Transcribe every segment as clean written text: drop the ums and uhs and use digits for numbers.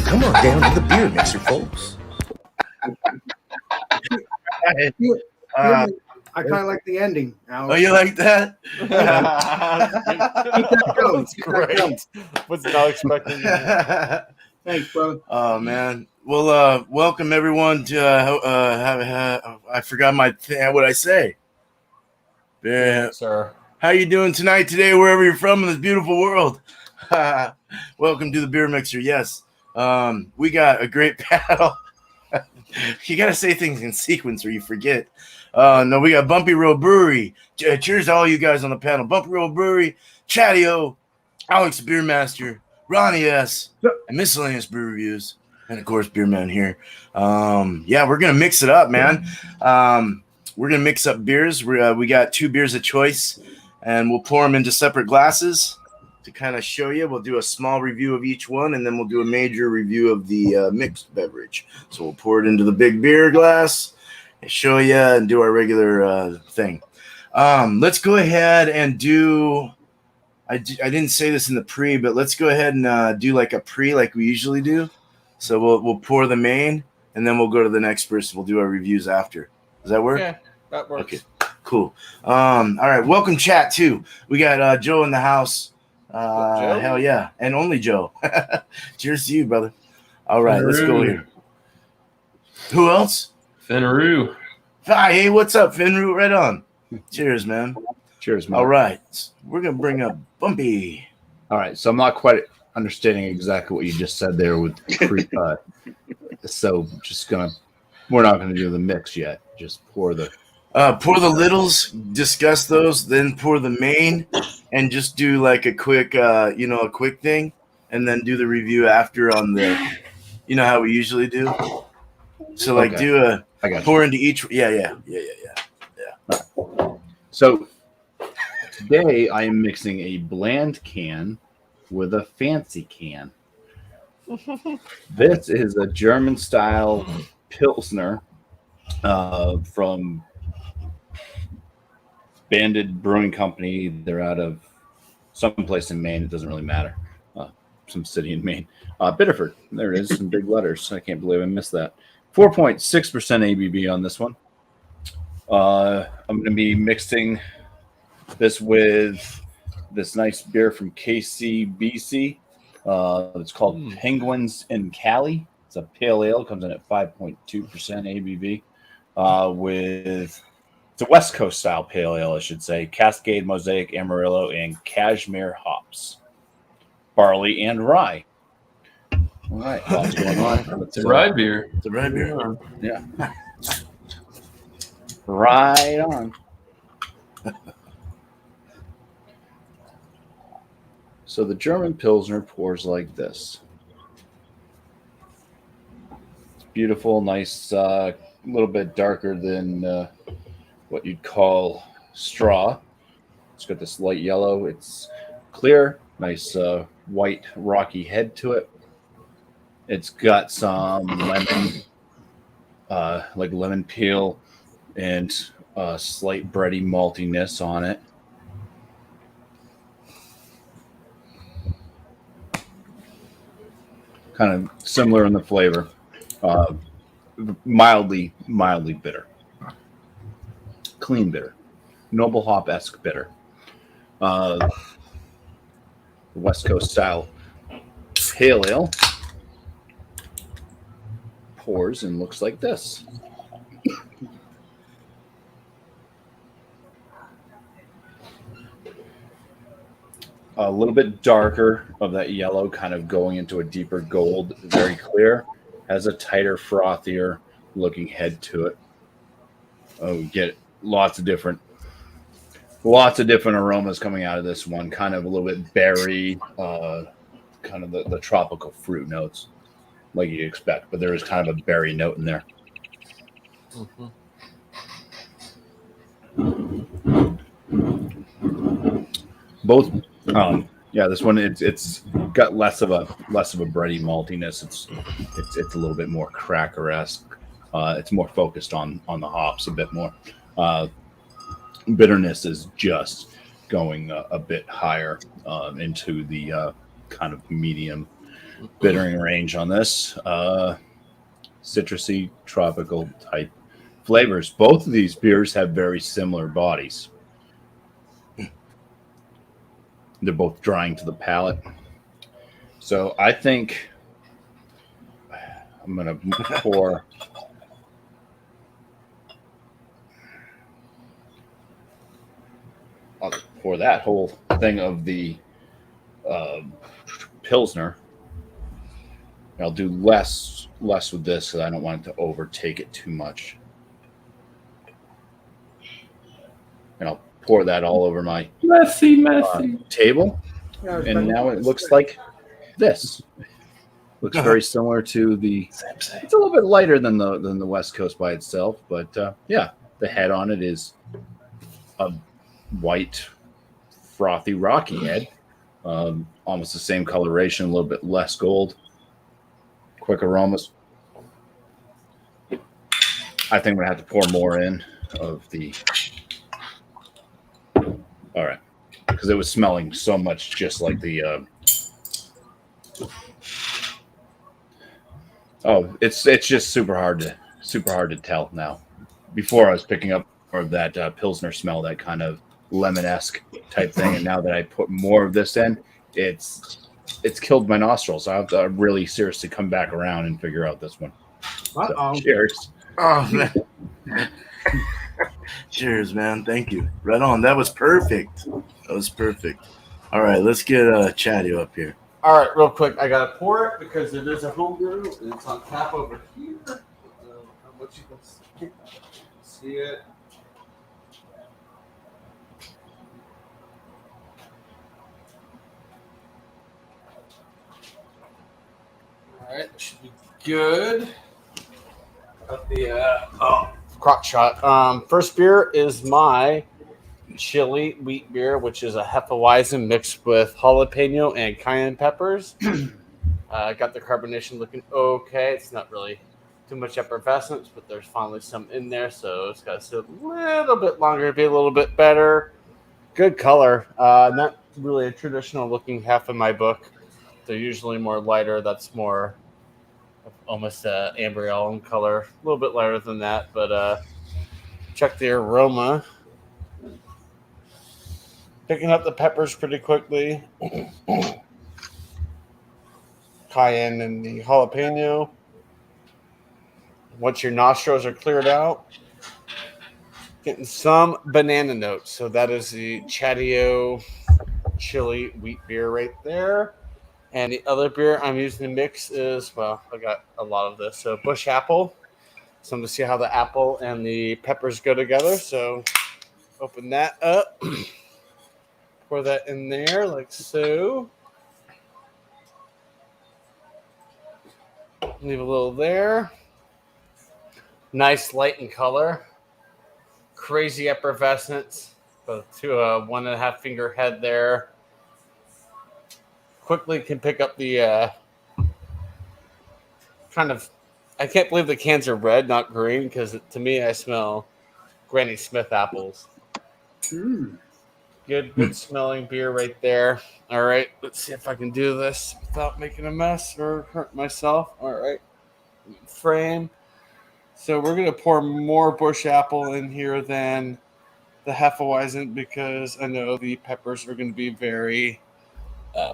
Come on down to the beer mixer, folks. I kind of like the ending. Alex. Oh, you like that? Keep that going. That's great. Was not expecting that. Thanks, brother. Oh man. Well, welcome everyone to. I forgot what I say. Sir. How you doing tonight, today, wherever you're from in this beautiful world? Welcome to the Beer Mixer. Yes, we got a great panel. You got to say things in sequence or you forget. No, we got Bumpy Road Brewery. Cheers to all you guys on the panel. Bumpy Road Brewery, Chatty-O, Alex Beermaster, Ronnie S, and Miscellaneous Brew Reviews, and of course Beer Man here. Yeah, we're gonna mix it up, man. We're gonna mix up beers. We got 2 beers of choice, and we'll pour them into separate glasses to kind of show you. We'll do a small review of each one, and then we'll do a major review of the mixed beverage. So we'll pour it into the big beer glass and show you and do our regular thing. Let's go ahead and do. I didn't say this in the pre, but let's go ahead and do like a pre like we usually do. So we'll pour the main, and then we'll go to the next person. We'll do our reviews after. Does that work? Yeah, that works. Okay, cool. All right, welcome chat too. We got Joe in the house. Joe? Hell yeah, and only Joe. Cheers to you, brother. All right, let's go here. Who else? Finaroo. Hi, hey, what's up, Finru? Right on. Cheers, man. Cheers, man. All right, we're gonna bring up Bumpy. All right, so I'm not quite understanding exactly what you just said there with so we're not gonna do the mix yet. Just pour the littles, discuss those, then pour the main, and just do like a quick a quick thing, and then do the review after on the, how we usually do. So like Okay. I got pour into each. Yeah. So today I am mixing a bland can with a fancy can. This is a German style Pilsner from Banded Brewing Company. They're out of someplace in Maine. It doesn't really matter. Some city in Maine. Biddeford. There it is. Some big letters. I can't believe I missed that. 4.6% ABV on this one. I'm going to be mixing this with this nice beer from KCBC. It's called Penguins in Cali. It's a pale ale. Comes in at 5.2% ABV. It's a West Coast style pale ale, I should say. Cascade, Mosaic, Amarillo, and Cashmere hops. Barley and rye. All right, lots going on. It's a rye beer. It's a rye beer. Yeah. Right on. So the German Pilsner pours like this. It's beautiful, nice, a little bit darker than what you'd call straw. It's got this light yellow. It's clear, nice white rocky head to it. It's got some lemon, like lemon peel, and slight bready maltiness on it. Kind of similar in the flavor. Mildly bitter. Clean bitter. Noble hop-esque bitter. West Coast style pale ale pours and looks like this. A little bit darker of that yellow, kind of going into a deeper gold, very clear. Has a tighter, frothier looking head to it. Oh, we get lots of different aromas coming out of this one. Kind of a little bit berry, kind of the tropical fruit notes, like you'd expect. But there is kind of a berry note in there. Both. This one it's got less of a bready maltiness. It's a little bit more cracker-esque. It's more focused on the hops a bit more. Bitterness is just going a bit higher into the kind of medium bittering range on this. Citrusy, tropical type flavors. Both of these beers have very similar bodies. They're both drying to the palate. So I think I'm going to pour. I'll pour that whole thing of the Pilsner. I'll do less with this because I don't want it to overtake it too much. And I'll pour that all over my Messy. table. Yeah, And now it looks like this. Looks very similar to the. It's a little bit lighter than the West Coast by itself, but yeah, the head on it is a white, frothy, rocky head. Almost the same coloration, a little bit less gold. Quick aromas. I think I'm gonna have to pour more in of the. All right, because it was smelling so much just like the. Oh, it's just super hard to tell now. Before I was picking up more of that Pilsner smell, that kind of lemon-esque type thing, and now that I put more of this in, it's killed my nostrils. I have to really seriously come back around and figure out this one. Uh-oh. So, cheers. Oh man. Cheers, man. Thank you. Right on. That was perfect. All right, let's get Chatty up here. All right, real quick. I got to pour it because it is a homebrew and it's on tap over here. How much you can see it. All right, should be good. Got the crock shot. First beer is my chili wheat beer, which is a Hefeweizen mixed with jalapeno and cayenne peppers. Got the carbonation looking okay. It's not really too much effervescence, but there's finally some in there, so it's got to sit a little bit longer to be a little bit better. Good color. Not really a traditional looking hef in my book. They're usually more lighter. That's more almost amber yellow in color. A little bit lighter than that, but check the aroma. Picking up the peppers pretty quickly. Cayenne and the jalapeno. Once your nostrils are cleared out, getting some banana notes. So that is the Chatio chili wheat beer right there. And the other beer I'm using to mix is, well, I got a lot of this. So Bush Apple. So I'm going to see how the apple and the peppers go together. So open that up. Pour that in there like so. Leave a little there. Nice light in color. Crazy effervescence. To a 1.5 finger head there. Quickly can pick up the kind of. I can't believe the cans are red, not green, because to me I smell Granny Smith apples. Good smelling beer right there. All right, let's see if I can do this without making a mess or hurt myself. All right, frame. So we're gonna pour more Bush Apple in here than the Hefeweizen because I know the peppers are gonna be very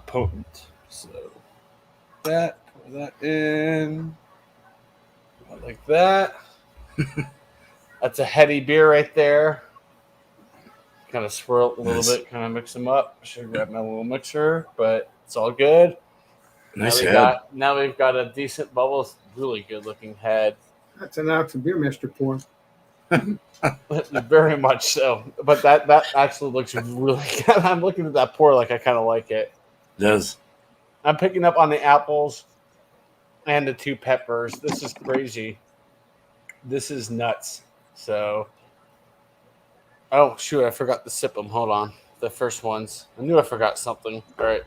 potent. So pour that in. Like that. That's a heady beer right there. Kind of swirl it a little bit, kind of mix them up. Should grab my little mixer, but it's all good. Nice Now we've got a decent bubble, really good looking head. That's an ounce of beer, Mr. Pour. Very much so. But that actually looks really good. I'm looking at that pour like I kind of like it. It does. I'm picking up on the apples and the 2 peppers. This is crazy. This is nuts. So, oh, shoot, I forgot to sip them. Hold on. The first ones. I knew I forgot something. All right.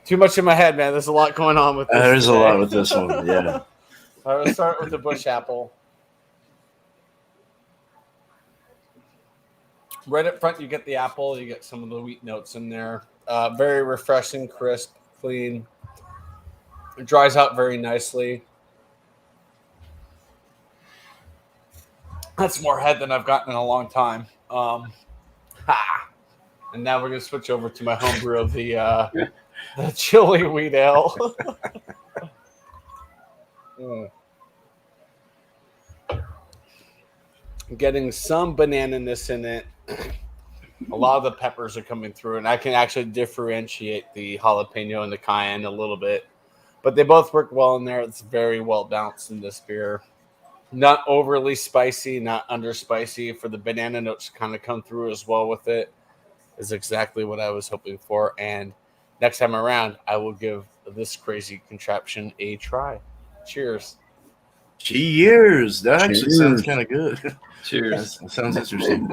Too much in my head, man. There's a lot going on with this. There's a lot with this one, yeah. All right, let's start with the Bush Apple. Right up front, you get the apple. You get some of the wheat notes in there. Very refreshing, crisp clean. It dries out very nicely. That's more head than I've gotten in a long time. And now we're gonna switch over to my homebrew of the chili wheat ale. Getting some banana-ness in it. A lot of the peppers are coming through, and I can actually differentiate the jalapeno and the cayenne a little bit. But they both work well in there. It's very well balanced in this beer. Not overly spicy, not under spicy. For the banana notes to kind of come through as well with it is exactly what I was hoping for. And next time around, I will give this crazy contraption a try. Cheers. Cheers. That actually Cheers. sounds kind of good. Cheers. That sounds interesting.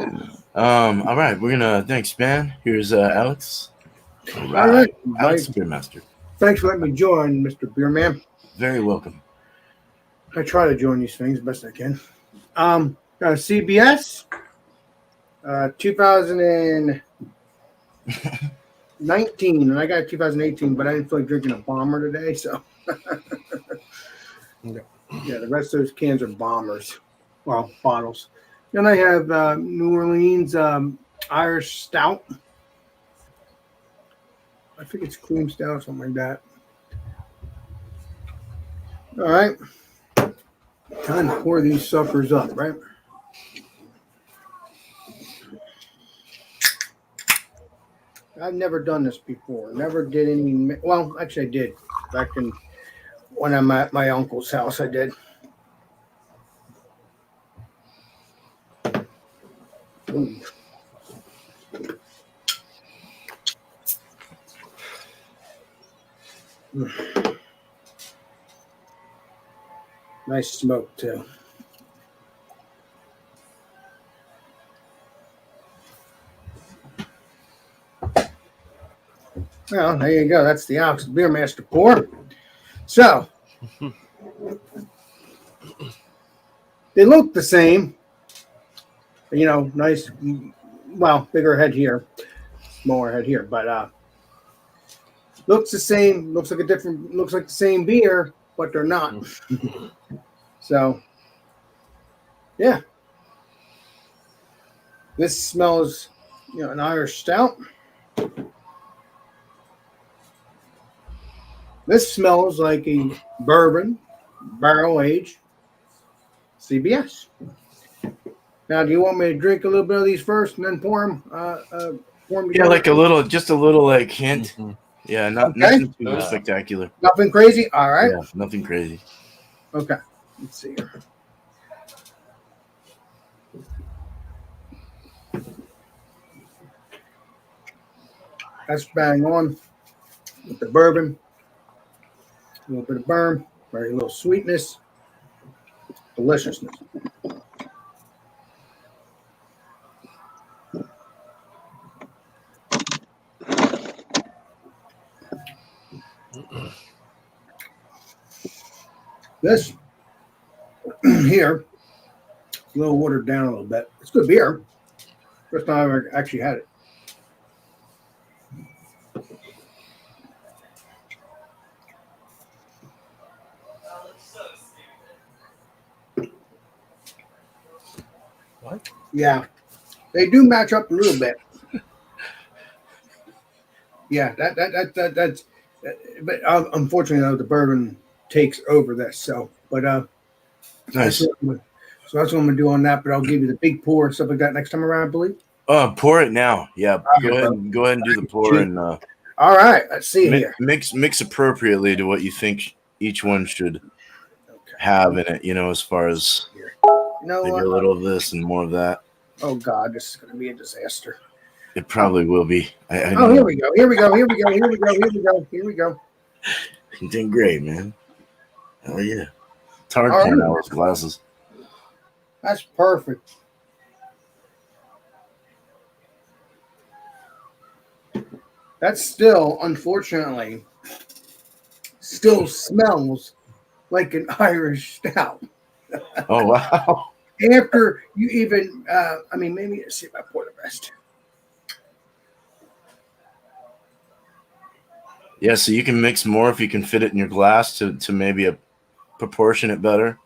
All right, we're gonna thanks, man. Here's Alex. All All right, right. Alex Beermaster. Thanks for letting me join, Mr. Beerman. Very welcome. I try to join these things best I can. CBS, 2019, and I got 2018, but I didn't feel like drinking a bomber today, so. Yeah, the rest of those cans are bombers. Well, bottles. Then I have New Orleans Irish Stout. I think it's cream stout or something like that. All right. Time to pour these suckers up, right? I've never done this before. Never did any. Well, actually, I did back in when I'm at my uncle's house. I did. Ooh. Nice smoke too. Well, there you go. That's the Alex Beermaster pour. So they look the same. You know, nice. Well, bigger head here, smaller head here, but looks the same. Looks like a different. Looks like the same beer, but they're not. So, yeah. This smells, you know, an Irish stout. This smells like a bourbon, barrel aged CBS. Now, do you want me to drink a little bit of these first and then pour them? Yeah, like just a little like hint. Mhm. Yeah, nothing too spectacular. Nothing crazy? All right. Yeah, nothing crazy. Okay. Let's see here. That's bang on with the bourbon. A little bit of burn, very little sweetness, deliciousness. This here, a little watered down a little bit. It's good beer. First time I ever actually had it. What? Yeah, they do match up a little bit. Yeah, that's. But unfortunately, though, the bourbon takes over this. So, but Nice. so that's what I'm gonna do on that. But I'll give you the big pour and stuff like that next time around, I believe. Pour it now. Yeah, Okay, go ahead and do the pour and All right, let's see here. mix appropriately to what you think each one should Okay. have in it. You know, as far as You know maybe what? a little of this and more of that. Oh God, this is gonna be a disaster. It probably will be. I Oh, here we go. Here we go. Here we go. Here we go. Here we go. Here we go. You did great, man. Hell yeah. It's hard All pouring right. out with glasses. That's perfect. That still, unfortunately, still smells like an Irish stout. Oh wow. After you even, I mean, maybe let's see if I pour the rest. Yeah, so you can mix more if you can fit it in your glass to maybe proportion it better.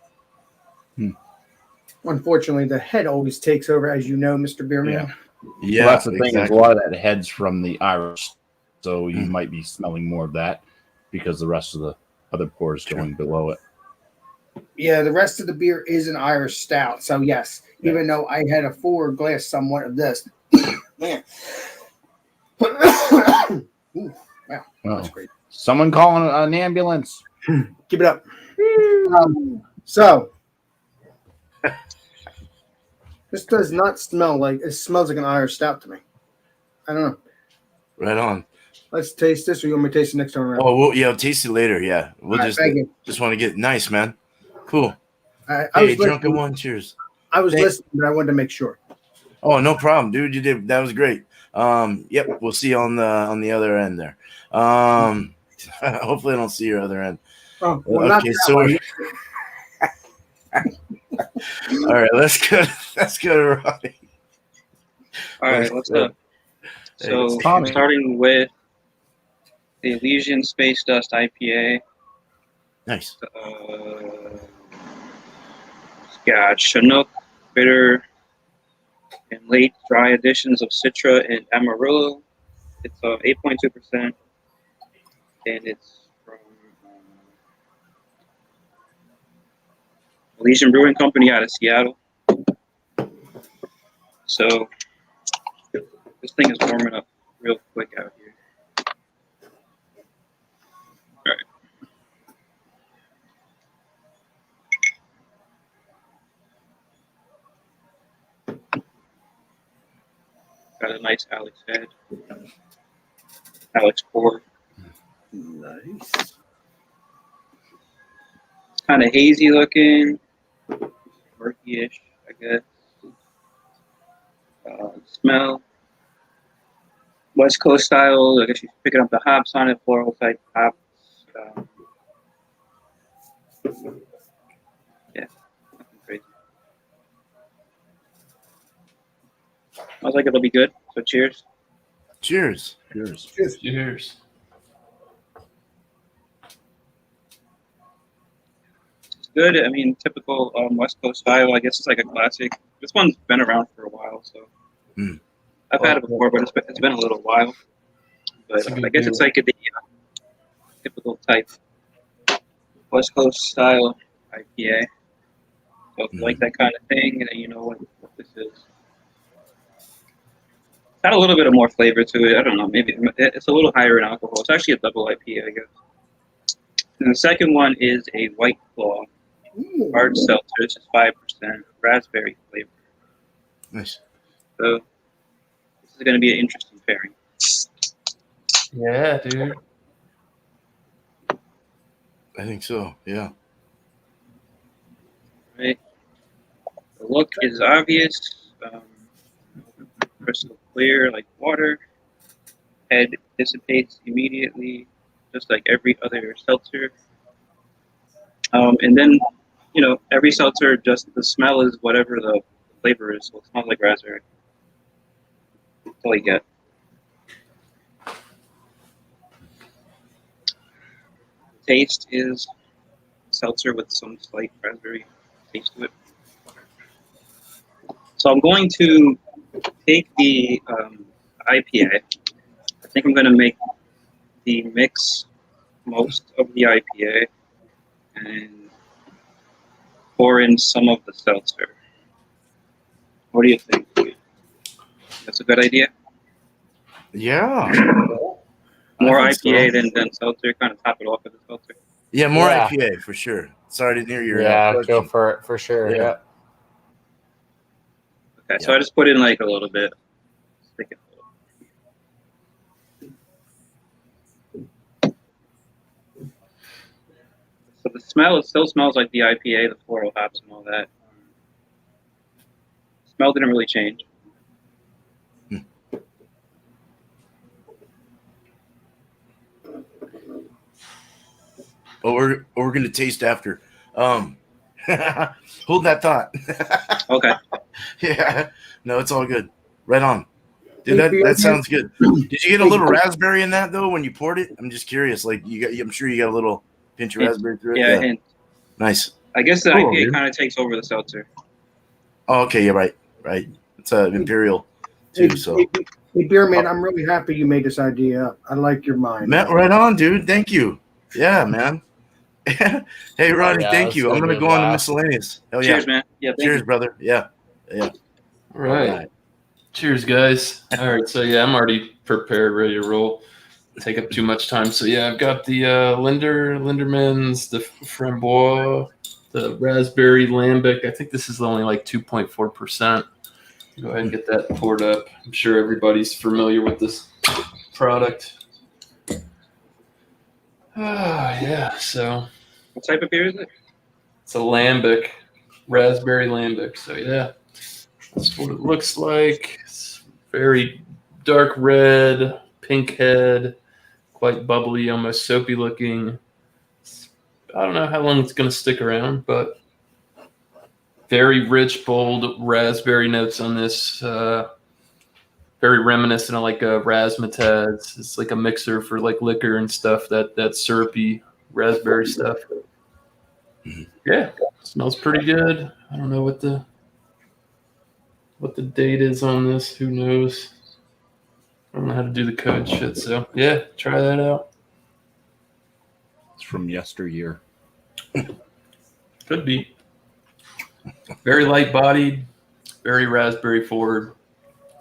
Unfortunately, the head always takes over, as you know, Mr. Beerman. Yeah, Well, that's the thing. Is a exactly. lot of that heads from the Irish, so you Mm. might be smelling more of that because the rest of the other pours going below it. Yeah, the rest of the beer is an Irish stout. So yes, even though I had a forward glass somewhat of this, man. Ooh, wow, that's great. Someone calling an ambulance. Keep it up. So this does not smell like it smells like an Irish stout to me. I don't know. Right on. Let's taste this, or you want me to taste it next time around? Oh, I'll taste it later. Yeah, we'll All right, thank you. just want to get nice, man. Cool. I Hey, was drunken listening. one, cheers. I was Thank- listening, but I wanted to make sure. Oh, no problem, dude. You did that was great. Yep, we'll see you on the other end there. Hopefully I don't see your other end. Oh, well, not Okay, that so way. all right, let's go to Ronnie. All right, what's up? So Hey, I'm starting with the Elysian Space Dust IPA. Nice. It's got Chinook, bitter, and late dry additions of Citra and Amarillo. It's 8.2%, and it's from Elysian Brewing Company out of Seattle. So this thing is warming up real quick out here. All right. Got a nice Alex head. Alex pour. Nice. It's kind of hazy looking, murky-ish, I guess. Smell. West Coast style. I guess you're picking up the hops on it, floral type hops. Yeah, nothing crazy. I was like, it'll be good. So cheers. Cheers. Cheers. Cheers. It's good. I mean, typical West Coast style. I guess it's like a classic. This one's been around for a while, so Mm. I've had it before, but it's been a little while. It's But a good I guess it's beer. like the typical type West Coast style IPA. So if you like that kind of thing, then you know what this is. It's got a little bit of more flavor to it. I don't know. Maybe it's a little higher in alcohol. It's actually a double IPA, I guess. And the second one is a White Claw Ooh. hard seltzer. This is 5% raspberry flavor. Nice. So this is going to be an interesting pairing. Yeah, dude. I think so. Yeah. Right. The look is obvious. Crystal clear like water. Head dissipates immediately, just like every other seltzer. And then, every seltzer, just the smell is whatever the flavor is. So it smells like raspberry. That's all you get. Taste is seltzer with some slight raspberry taste to it. So I'm going to take the IPA. I think I'm going to make the mix most of the IPA and pour in some of the seltzer. What do you think? That's a good idea? Yeah. More I think IPA so. than seltzer, kind of top it off with the seltzer. Yeah, more Yeah. IPA for sure. Sorry, I didn't hear your Yeah, question. go for it for sure. Yeah. Yeah. Okay, so I just put in like a little bit. Stick it a little. So the smell, it still smells like the IPA, the floral hops and all that. Smell didn't really change. But we're gonna taste after. Hold that thought. Okay. Yeah. No, it's all good. Right on. Dude, Hey, beer that man. sounds good. Did you get a little raspberry in that though when you poured it? I'm just curious. Like I'm sure you got a little pinch of raspberry through it. Yeah, and Nice. I guess the Cool, IPA dude. kind of takes over the seltzer. Oh, okay, yeah, right. It's imperial Hey, too. So, hey, beer man, I'm really happy you made this idea up. I like your mind. Matt, right on, dude. Thank you. Yeah, man. Hey, Ronnie, yeah, thank that's you. I'm gonna gonna be a go on to blast. miscellaneous. Hell yeah. Cheers, man. Yeah, thank Cheers, you. brother. Yeah. All right. Cheers, guys. All right. So, yeah, I'm already prepared, ready to roll. Take up too much time. So, yeah, I've got the Linderman's, the Framboise, the Raspberry Lambic. I think this is only like 2.4%. Go ahead and get that poured up. I'm sure everybody's familiar with this product. Yeah. So, What type of beer is it? it's a Lambic, Raspberry Lambic. So, yeah. That's what it looks like. It's very dark red, pink head, quite bubbly, almost soapy looking. I don't know how long it's going to stick around, but very rich, bold raspberry notes on this. Very reminiscent of like a razzmatazz. It's like a mixer for like liquor and stuff. That syrupy raspberry stuff. Yeah, smells pretty good. I don't know what the date is on this. Who knows? I don't know how to do the code shit. So yeah, try that out. It's from yesteryear. Could be. Very light bodied, very raspberry forward,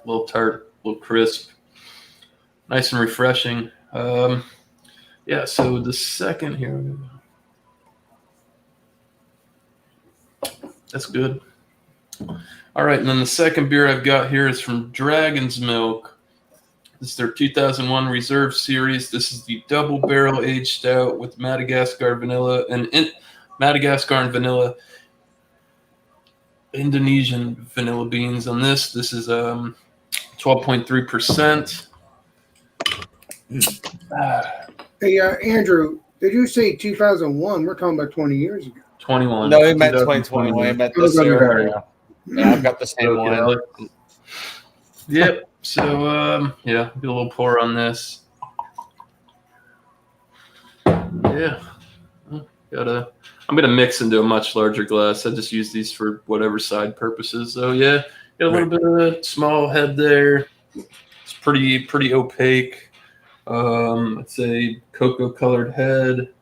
a little tart, a little crisp, nice and refreshing. Yeah, so the second here, that's good. All right, and then the second beer I've got here is from Dragon's Milk. This is their 2001 Reserve Series. This is the double barrel aged stout with Madagascar vanilla and Madagascar and vanilla. Indonesian vanilla beans on this. This is 12.3%. Hey, Andrew, did you say 2001? We're talking about 20 years ago. 21. No, he meant 2021. He meant this year. Yeah, I've got the same Okay, one. Alex. Yep. So yeah, get a little pour on this. Yeah. I'm gonna mix into a much larger glass. I just use these for whatever side purposes. So yeah, get a little bit of a small head there. It's pretty opaque. It's a cocoa colored head.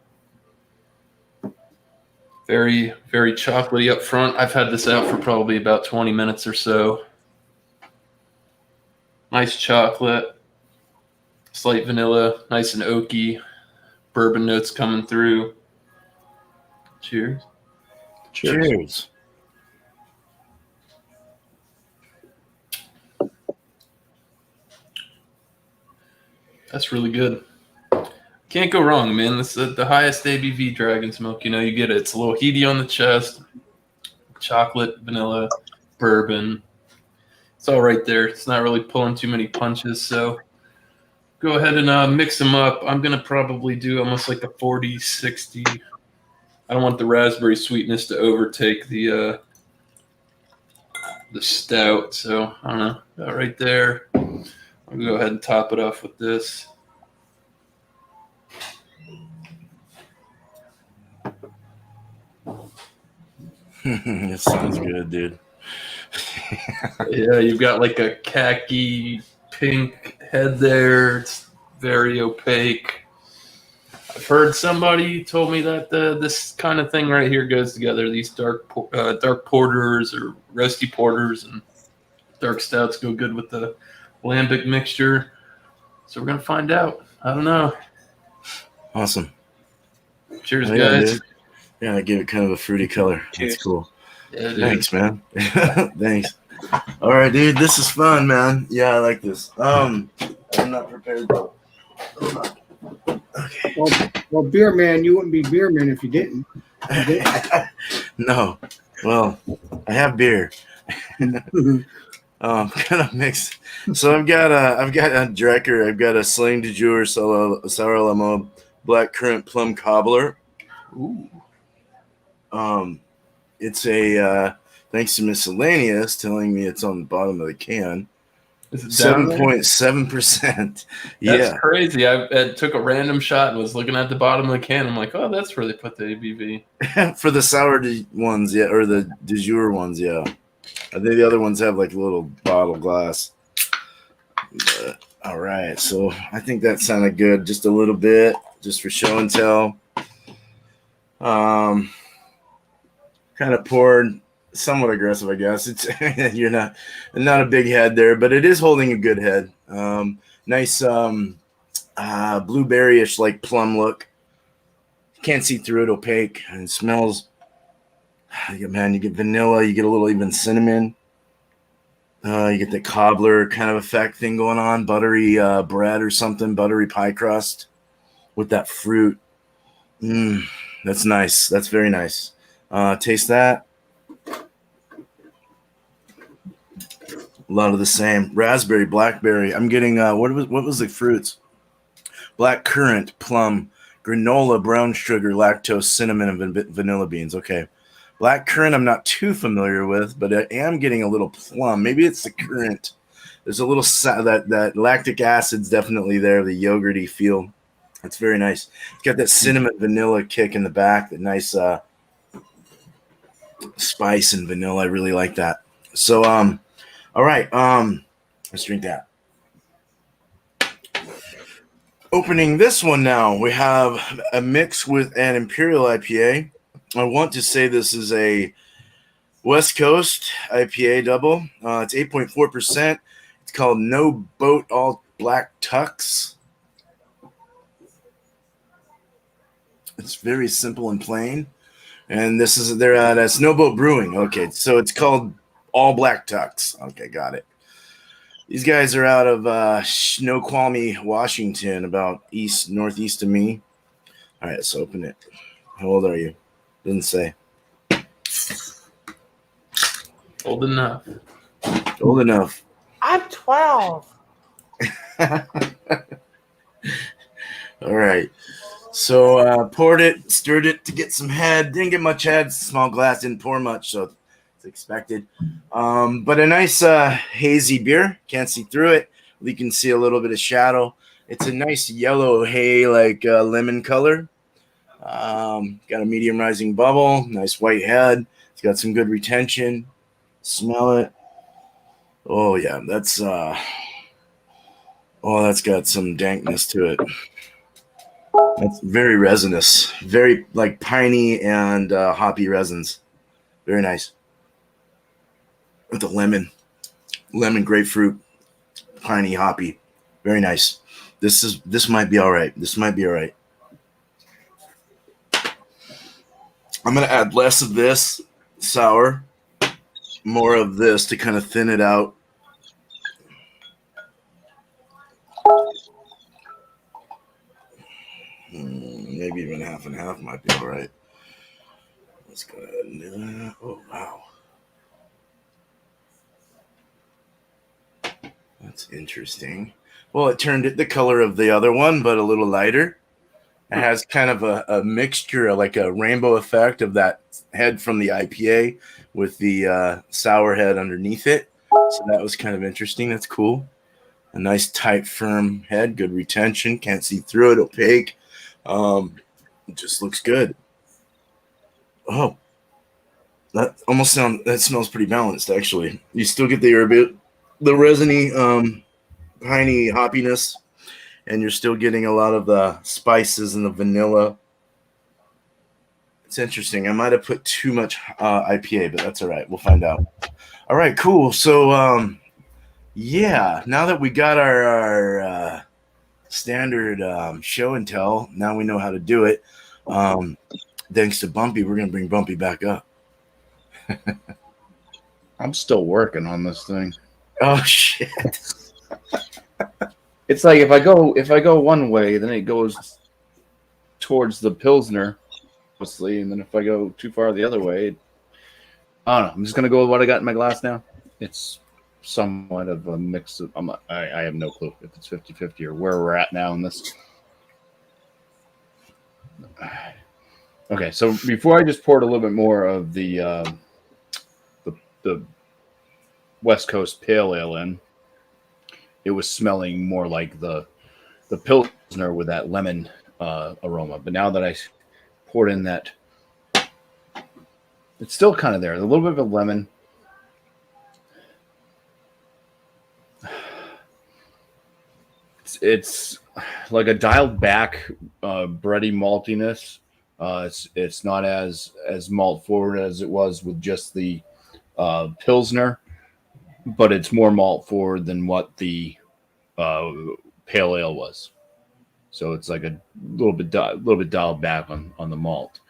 Very, very chocolatey up front. I've had this out for probably about 20 minutes or so. Nice chocolate, slight vanilla, nice and oaky, bourbon notes coming through. Cheers. Cheers. That's really good. Can't go wrong, man. This is the highest ABV Dragon's Milk. You know, you get it. It's a little heaty on the chest. Chocolate, vanilla, bourbon. It's all right there. It's not really pulling too many punches. So go ahead and mix them up. I'm going to probably do almost like a 40-60. I don't want the raspberry sweetness to overtake the stout. So I don't know. About right there. I'll go ahead and top it off with this. It sounds good, dude. Yeah, you've got like a khaki pink head there. It's very opaque. I've heard somebody told me that this kind of thing right here goes together. These dark porters or roasty porters and dark stouts go good with the lambic mixture. So we're gonna find out. I don't know. Awesome. Cheers, Oh, yeah, guys. dude. Yeah, I gave it kind of a fruity color. Cheers. That's cool. Yeah, dude. Thanks, man. Thanks. All right, dude. This is fun, man. Yeah, I like this. I'm not prepared though. Okay. Well, beer man, you wouldn't be beer man if you didn't. No. Well, I have beer. Kind of mixed. So I've got a Drecker. I've got a Sling de Jour Sour Lemon Black Currant Plum Cobbler. Ooh. It's a thanks to Miscellaneous telling me it's on the bottom of the can. Is it down there? 7.7%. Yeah. That's crazy. I took a random shot and was looking at the bottom of the can. I'm like, oh, that's where they put the ABV. For the sour ones, yeah, or the de jour ones, yeah. I think the other ones have like a little bottle glass. But, all right, so I think that sounded good. Just a little bit, just for show and tell. Kind of poured, somewhat aggressive, I guess. It's you're not a big head there, but it is holding a good head. Nice blueberry-ish like plum look. Can't see through it, opaque, and it smells. You get vanilla, you get a little even cinnamon. You get the cobbler kind of effect thing going on, buttery bread or something, buttery pie crust with that fruit. That's nice. That's very nice. Taste that. A lot of the same. Raspberry, blackberry. I'm getting what was the fruits? Black currant, plum, granola, brown sugar, lactose, cinnamon, and vanilla beans. Okay. Black currant I'm not too familiar with, but I am getting a little plum. Maybe it's the currant. There's a little that lactic acid's definitely there, the yogurty feel. It's very nice. It's got that cinnamon vanilla kick in the back, that nice spice and vanilla. I really like that. So all right, let's drink that. Opening this one now, we have a mix with an Imperial IPA. I want to say this is a West Coast IPA double. It's 8.4%. It's called No Boat All Black Tux. It's very simple and plain. And they're at Snowboat Brewing. Okay, so it's called All Black Tux. Okay, got it. These guys are out of Snoqualmie, Washington, about northeast of me. All right, let's open it. How old are you? Didn't say. Old enough. Old enough. I'm 12. All right. So poured it, stirred it to get some head. Didn't get much head. Small glass, didn't pour much, so it's expected. But a nice hazy beer. Can't see through it. You can see a little bit of shadow. It's a nice yellow hay, like lemon color. Got a medium rising bubble. Nice white head. It's got some good retention. Smell it. Oh yeah, that's got some dankness to it. That's very resinous, very like piney and hoppy resins. Very nice. With the lemon, grapefruit, piney, hoppy. Very nice. This might be all right. This might be all right. I'm gonna add less of this sour, more of this to kind of thin it out. Maybe even half and half might be all right. Let's go ahead and do that. Oh, wow. That's interesting. Well, it turned it the color of the other one, but a little lighter. It has kind of a mixture, like a rainbow effect of that head from the IPA with the sour head underneath it. So that was kind of interesting. That's cool. A nice, tight, firm head, good retention. Can't see through it, opaque. It just looks good. Oh, that smells pretty balanced, actually. You still get the resiny, piney hoppiness, and you're still getting a lot of the spices and the vanilla. It's interesting. I might have put too much IPA, but that's all right. We'll find out. All right, cool. So, yeah, now that we got our standard show and tell, now we know how to do it. Thanks to Bumpy, we're going to bring Bumpy back up. I'm still working on this thing. Oh, shit. It's like if I go one way, then it goes towards the Pilsner, obviously, and then if I go too far the other way, I don't know. I'm just gonna go with what I got in my glass now. It's somewhat of a mix of. I have no clue if it's 50-50 or where we're at now in this. Okay, so before I just poured a little bit more of the West Coast Pale Ale in. it was smelling more like the Pilsner with that lemon aroma. But now that I poured in that, it's still kind of there. A little bit of a lemon. It's like a dialed back bready maltiness. It's not as malt forward as it was with just the Pilsner, but it's more malt forward than what the pale ale was. So it's like a little bit dialed back on the malt,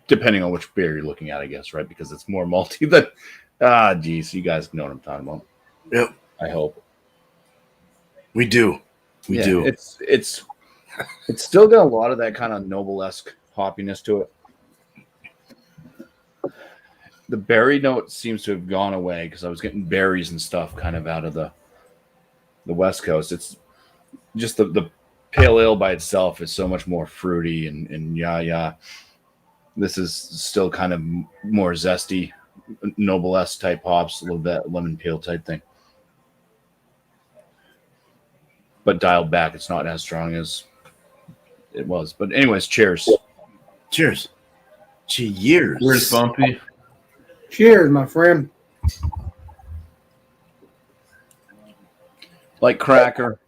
depending on which beer you're looking at, I guess, right? Because it's more malty than geez, you guys know what I'm talking about. Yep, I hope we do. We do. It's still got a lot of that kind of Noble-esque hoppiness to it. The berry note seems to have gone away because I was getting berries and stuff kind of out of the West Coast. It's just the pale ale by itself is so much more fruity and yeah. This is still kind of more zesty, Noble-esque type hops, a little bit lemon peel type thing. But dialed back, it's not as strong as it was. But anyways, cheers. Cheers. Cheers. Where's Bumpy? Cheers, my friend. Like cracker,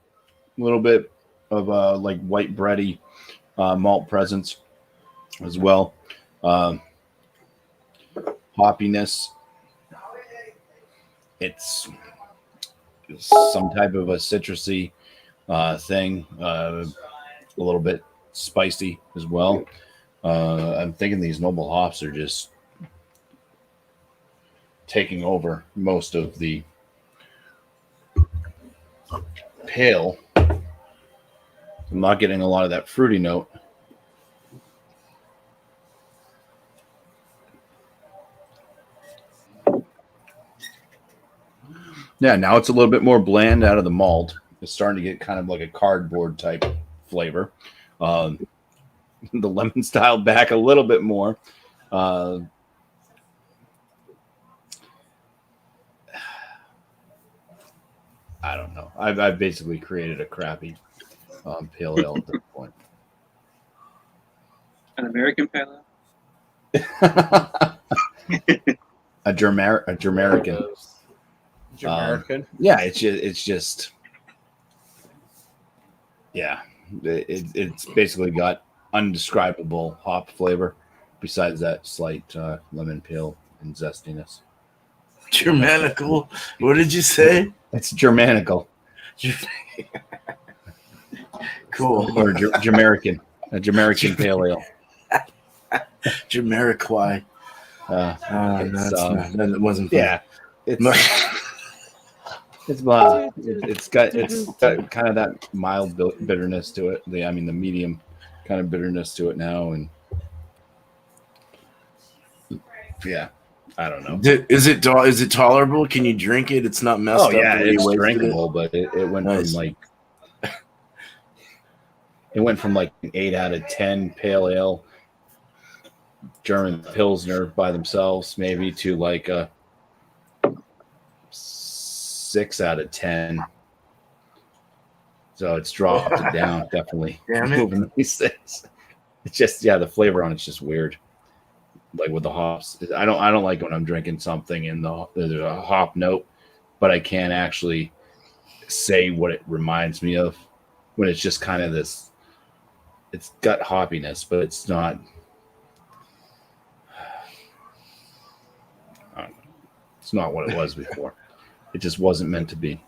a little bit of like white bready malt presence as well. Hoppiness. It's some type of a citrusy thing, a little bit spicy as well. I'm thinking these Noble hops are just taking over most of the pale. I'm not getting a lot of that fruity note. Yeah, now it's a little bit more bland out of the malt. It's starting to get kind of like a cardboard type flavor. The lemon's dialed back a little bit more. I don't know. I've basically created a crappy pale ale at this point. An American pale ale? a Jamaican. American. Yeah, it's just yeah. It's basically got undescribable hop flavor, besides that slight lemon peel and zestiness. Germanical. What did you say? It's Germanical. Cool. Or Jamaican. A Jamaican pale ale. Jamiroquai. That wasn't fun. Yeah. It's got kind of that mild bitterness to it. The medium kind of bitterness to it now, and yeah, I don't know. Is it tolerable? Can you drink it? It's not messed up. Oh yeah, it's wasted drinkable, but it went Nice. from like an 8 out of 10 pale ale German Pilsner by themselves, maybe to like a 6 out of 10. So it's dropped it down, definitely. Damn it. Moving these things. It's just the flavor on it's just weird. Like with the hops. I don't like when I'm drinking something and there's a hop note, but I can't actually say what it reminds me of when it's just kind of this. It's got hoppiness, but it's not. I don't know. It's not what it was before. It just wasn't meant to be.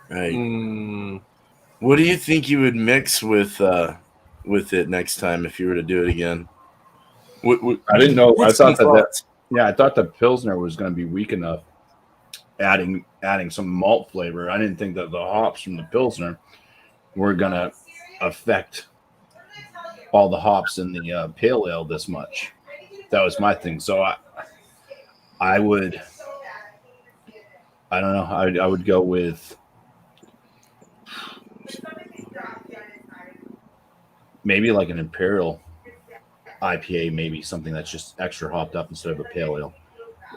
Right. What do you think you would mix with it next time if you were to do it again? I didn't know. I what's thought some that. thoughts? Yeah, I thought the Pilsner was going to be weak enough. Adding some malt flavor. I didn't think that the hops from the Pilsner were going to affect all the hops in the pale ale this much. That was my thing. So I would. I don't know. I would go with maybe like an Imperial IPA, maybe something that's just extra hopped up instead of a pale ale.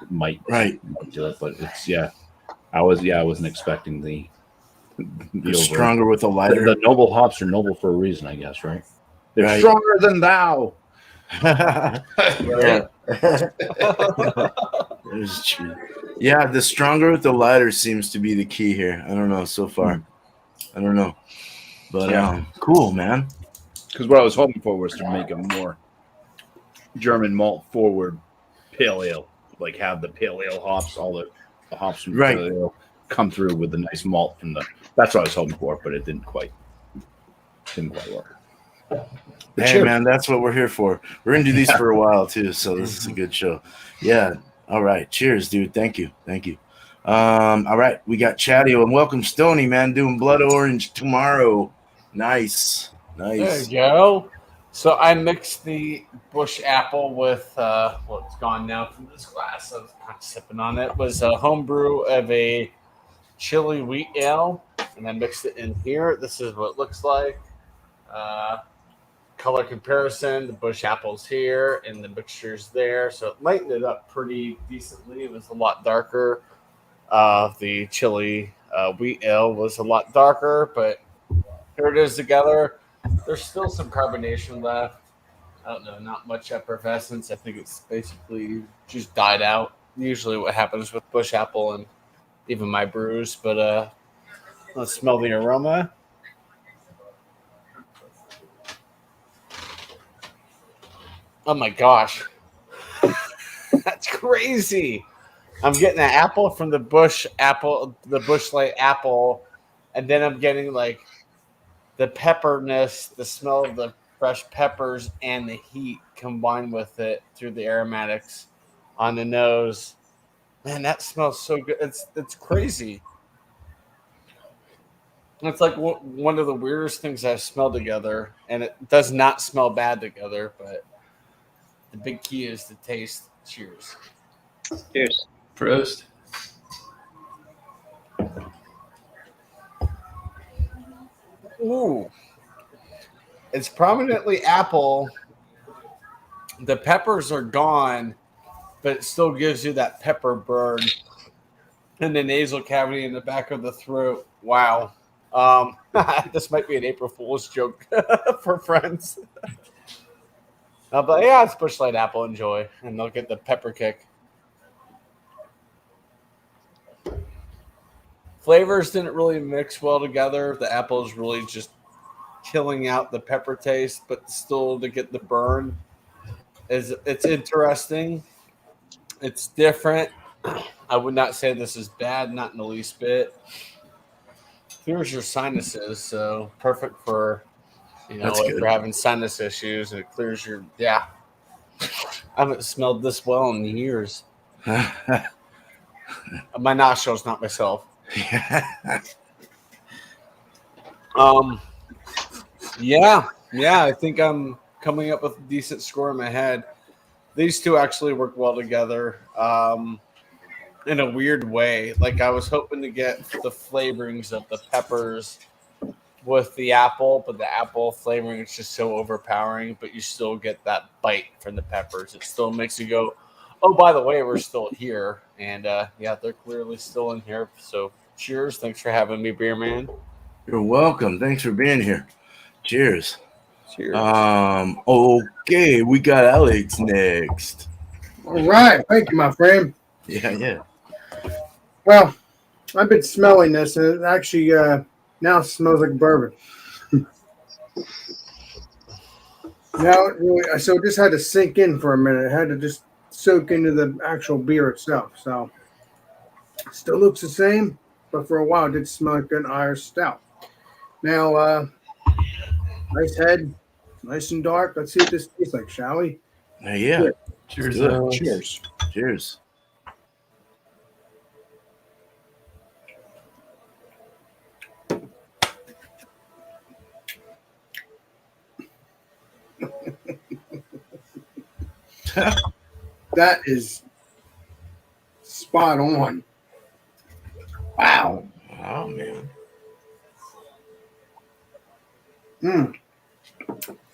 Might Right. do it, but it's yeah. I wasn't expecting the You're stronger with a lighter. The noble hops are noble for a reason, I guess, right? They're Right. stronger than thou. Yeah. That's true. Yeah, the stronger with the lighter seems to be the key here. I don't know so far. I don't know. But Yeah. cool, man. Because what I was hoping for was to make a more German malt forward pale ale. Like have the pale ale hops, all the hops from Right. pale ale come through with the nice malt from the. That's what I was hoping for, but it didn't quite work. But Hey, cheers. man, that's what we're here for. We're going to do these for a while, too, so this is a good show. Yeah. All right. Cheers, dude. Thank you. All right. We got Chatty and welcome Stony, man, doing Blood Orange tomorrow. Nice. There you go. So I mixed the bush apple with what's gone now from this glass. I was kind of sipping on it. It was a homebrew of a chili wheat ale, and I mixed it in here. This is what it looks like. Color comparison: the bush apple's here, and the mixture's there. So it lightened it up pretty decently. It was a lot darker. The chili wheat ale was a lot darker, but here it is together. There's still some carbonation left. I don't know, not much effervescence. I think it's basically just died out. Usually what happens with bush apple and even my brews. But let's smell the aroma. Oh my gosh. That's crazy. I'm getting an apple from the bush light apple, and then I'm getting like the pepperness, the smell of the fresh peppers and the heat combined with it through the aromatics on the nose. Man, that smells so good. It's crazy. It's like one of the weirdest things I've smelled together, and it does not smell bad together, but the big key is the taste. Cheers. Cheers. Prost. Ooh. It's prominently apple. The peppers are gone, but it still gives you that pepper burn in the nasal cavity in the back of the throat. Wow. This might be an April Fool's joke for friends. But yeah, it's Busch Light apple. Enjoy, and they'll get the pepper kick. Flavors didn't really mix well together. The apple is really just killing out the pepper taste, but still to get the burn. It's interesting. It's different. I would not say this is bad, not in the least bit. Clears your sinuses, so perfect for if you're having sinus issues, and it clears your I haven't smelled this well in years. My nostrils, not myself. I think I'm coming up with a decent score in my head. These two actually work well together in a weird way. Like I was hoping to get the flavorings of the peppers with the apple, but the apple flavoring is just so overpowering, but you still get that bite from the peppers. It still makes you go, oh, by the way, we're still here. And they're clearly still in here. So cheers. Thanks for having me, Beer Man. You're welcome. Thanks for being here. Cheers. Cheers. Okay, we got Alex next. All right. Thank you, my friend. Yeah. Well, I've been smelling this, and it actually now smells like bourbon. So it just had to sink in for a minute. It had to just soak into the actual beer itself. So still looks the same, but for a while it did smell like an Irish stout. Now, nice head, nice and dark. Let's see what this tastes like, shall we? Yeah. Cheers. Cheers. Cheers. That is spot on. Wow. Oh, man.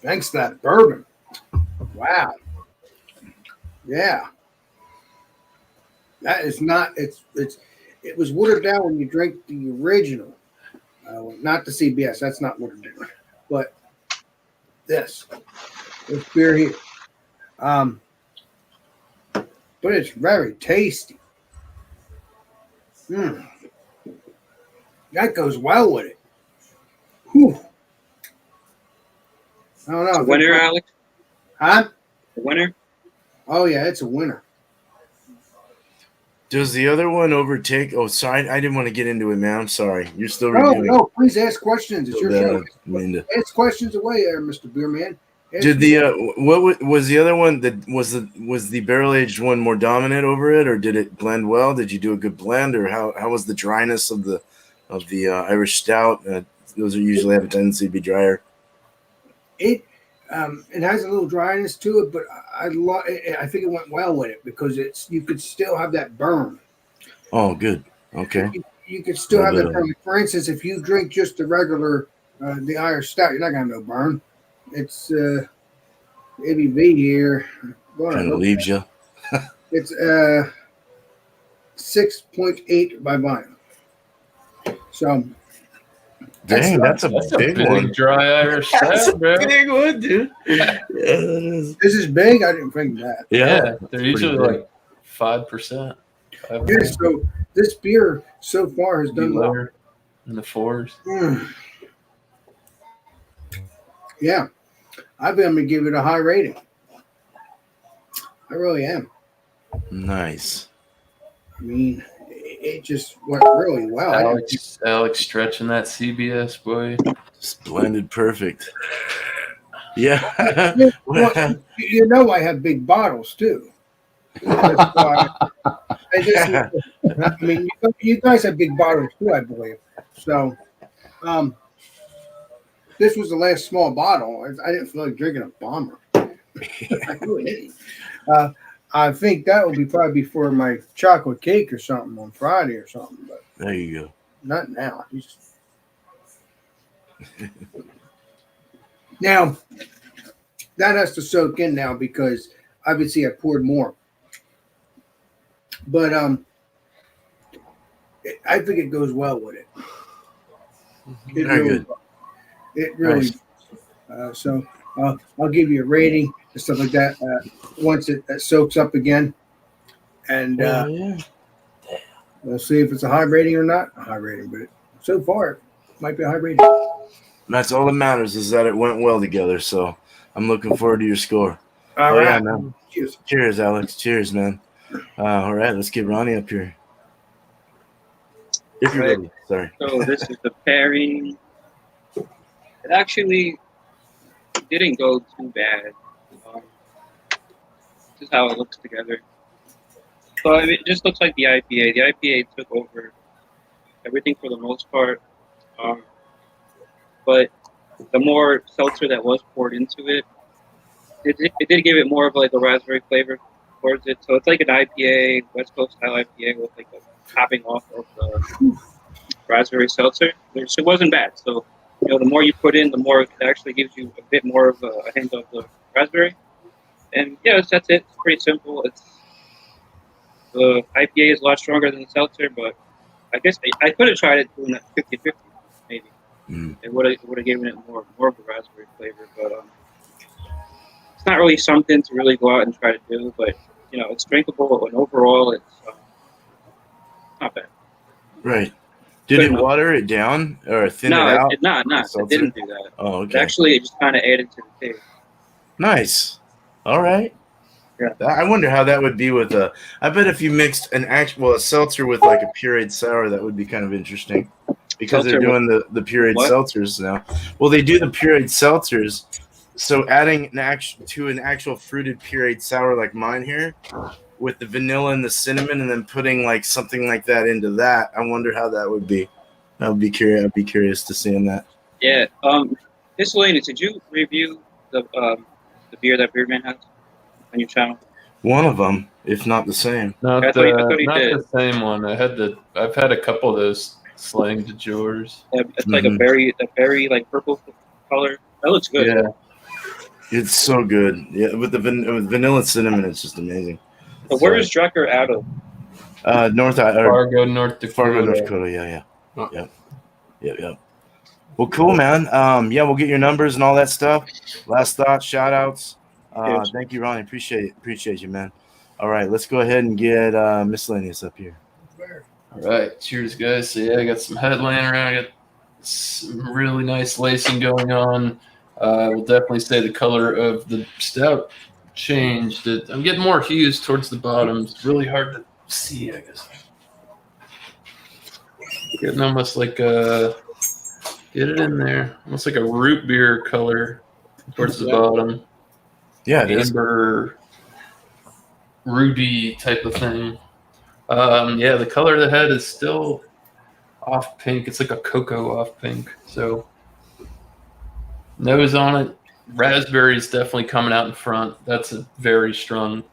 Thanks to that bourbon. Wow. Yeah. That is not, it was watered down when you drank the original, not the CBS. That's not watered down, but this beer here. But it's very tasty. That goes well with it. Whew. I don't know. It's a winner, Alex. Huh? A winner. Oh yeah, it's a winner. Does the other one overtake? Oh, sorry, I didn't want to get into it, man. I'm sorry. You're still No, reviewing. no. Please ask questions. It's your show. Linda. Ask questions away, there, Mr. Beerman. Did the what was the other one that was the barrel aged one more dominant over it, or did it blend well? Did you do a good blend, or how was the dryness of the Irish Stout? Those are usually have a tendency to be drier. It has a little dryness to it, but I think it went well with it because you could still have that burn. Oh, good. Okay. You could still have that burn. For instance, if you drink just the regular the Irish Stout, you're not gonna have no burn. It's ABV here. Kind of leaves you. It's 6.8 by volume. So dang, that's a big one. Dry Irish That's a Stout, bro. big one, dude. Yeah, that is. this is big. I didn't think that. Yeah, they're usually big. like 5%. Yeah, so this beer so far has done well. In the 4s. Yeah, I think I'm gonna give it a high rating. I really am. Nice. I mean, it just went really well. Alex stretching that CBS, boy. Just blended perfect. Yeah. Well, you know, I have big bottles too. That's why I mean, you guys have big bottles too, I believe. So, this was the last small bottle. I didn't feel like drinking a bomber. I really didn't. I think that will be probably before my chocolate cake or something on Friday or something. But There you go. not now. Now, that has to soak in now because obviously I poured more. But I think it goes well with it. It Very really, good. It really. Nice. So I'll give you a rating and stuff like that once it soaks up again, and Yeah. we'll see if it's a high rating or not. A high rating, but so far it might be a high rating. That's all that matters is that it went well together. So I'm looking forward to your score. All Oh, right. yeah, man. Cheers. Cheers, Alex. Cheers, man. All right, let's get Ronnie up here. If you're ready. Sorry. So this is the pairing. It actually didn't go too bad. This is how it looks together. So I mean, it just looks like the IPA. The IPA took over everything for the most part. But the more seltzer that was poured into it, it did give it more of like a raspberry flavor towards it. So it's like an IPA, West Coast style IPA with like a topping off of the raspberry seltzer. Which it wasn't bad. So the more you put in, the more it actually gives you a bit more of a hint of the raspberry. And yeah, that's it. It's pretty simple. The IPA is a lot stronger than the seltzer, but I guess I could have tried it doing that 50-50 maybe. It would have given it more of a raspberry flavor, but it's not really something to really go out and try to do. But it's drinkable, and overall, it's not bad. Right. Did it water it down or thin it out? No, it didn't do that. Oh, okay. Actually, it just kind of added to the taste. Nice. All right. Yeah. I wonder how that would be with I bet if you mixed a seltzer with like a pureed sour, that would be kind of interesting. Because Seltzer they're doing the pureed what? seltzers now. Well, they do the pureed seltzers. So adding an actual fruited pureed sour like mine here, with the vanilla and the cinnamon, and then putting like something like that into that, I wonder how that would be. I'd be curious to see in that. Yeah. Miscellaneous. Did you review the beer that Beerman has on your channel? One of them, if not the same. Not I thought he not did. the same one. I've had a couple of those Slang de Jours. Yeah, it's like a very like purple color. That looks good. Yeah. It's so good. Yeah, with the vanilla and cinnamon, it's just amazing. But where is Drucker out of? Fargo, North Dakota. Fargo, North Dakota. Yeah. Oh. Yep. Well, cool, man. Yeah, we'll get your numbers and all that stuff. Last thoughts, shout outs. Cheers. Thank you, Ronnie. Appreciate you, man. All right, let's go ahead and get miscellaneous up here. All right, cheers, guys. So yeah, I got some headland around. I got some really nice lacing going on. We'll definitely say the color of the stout changed. I'm getting more hues towards the bottom. It's really hard to see, I guess. Getting almost like get it in there, almost like a root beer color towards the bottom. Yeah, it is. Amber, ruby type of thing. Yeah, the color of the head is still off pink. It's like a cocoa off pink. So nose on it, raspberry is definitely coming out in front. That's a very strong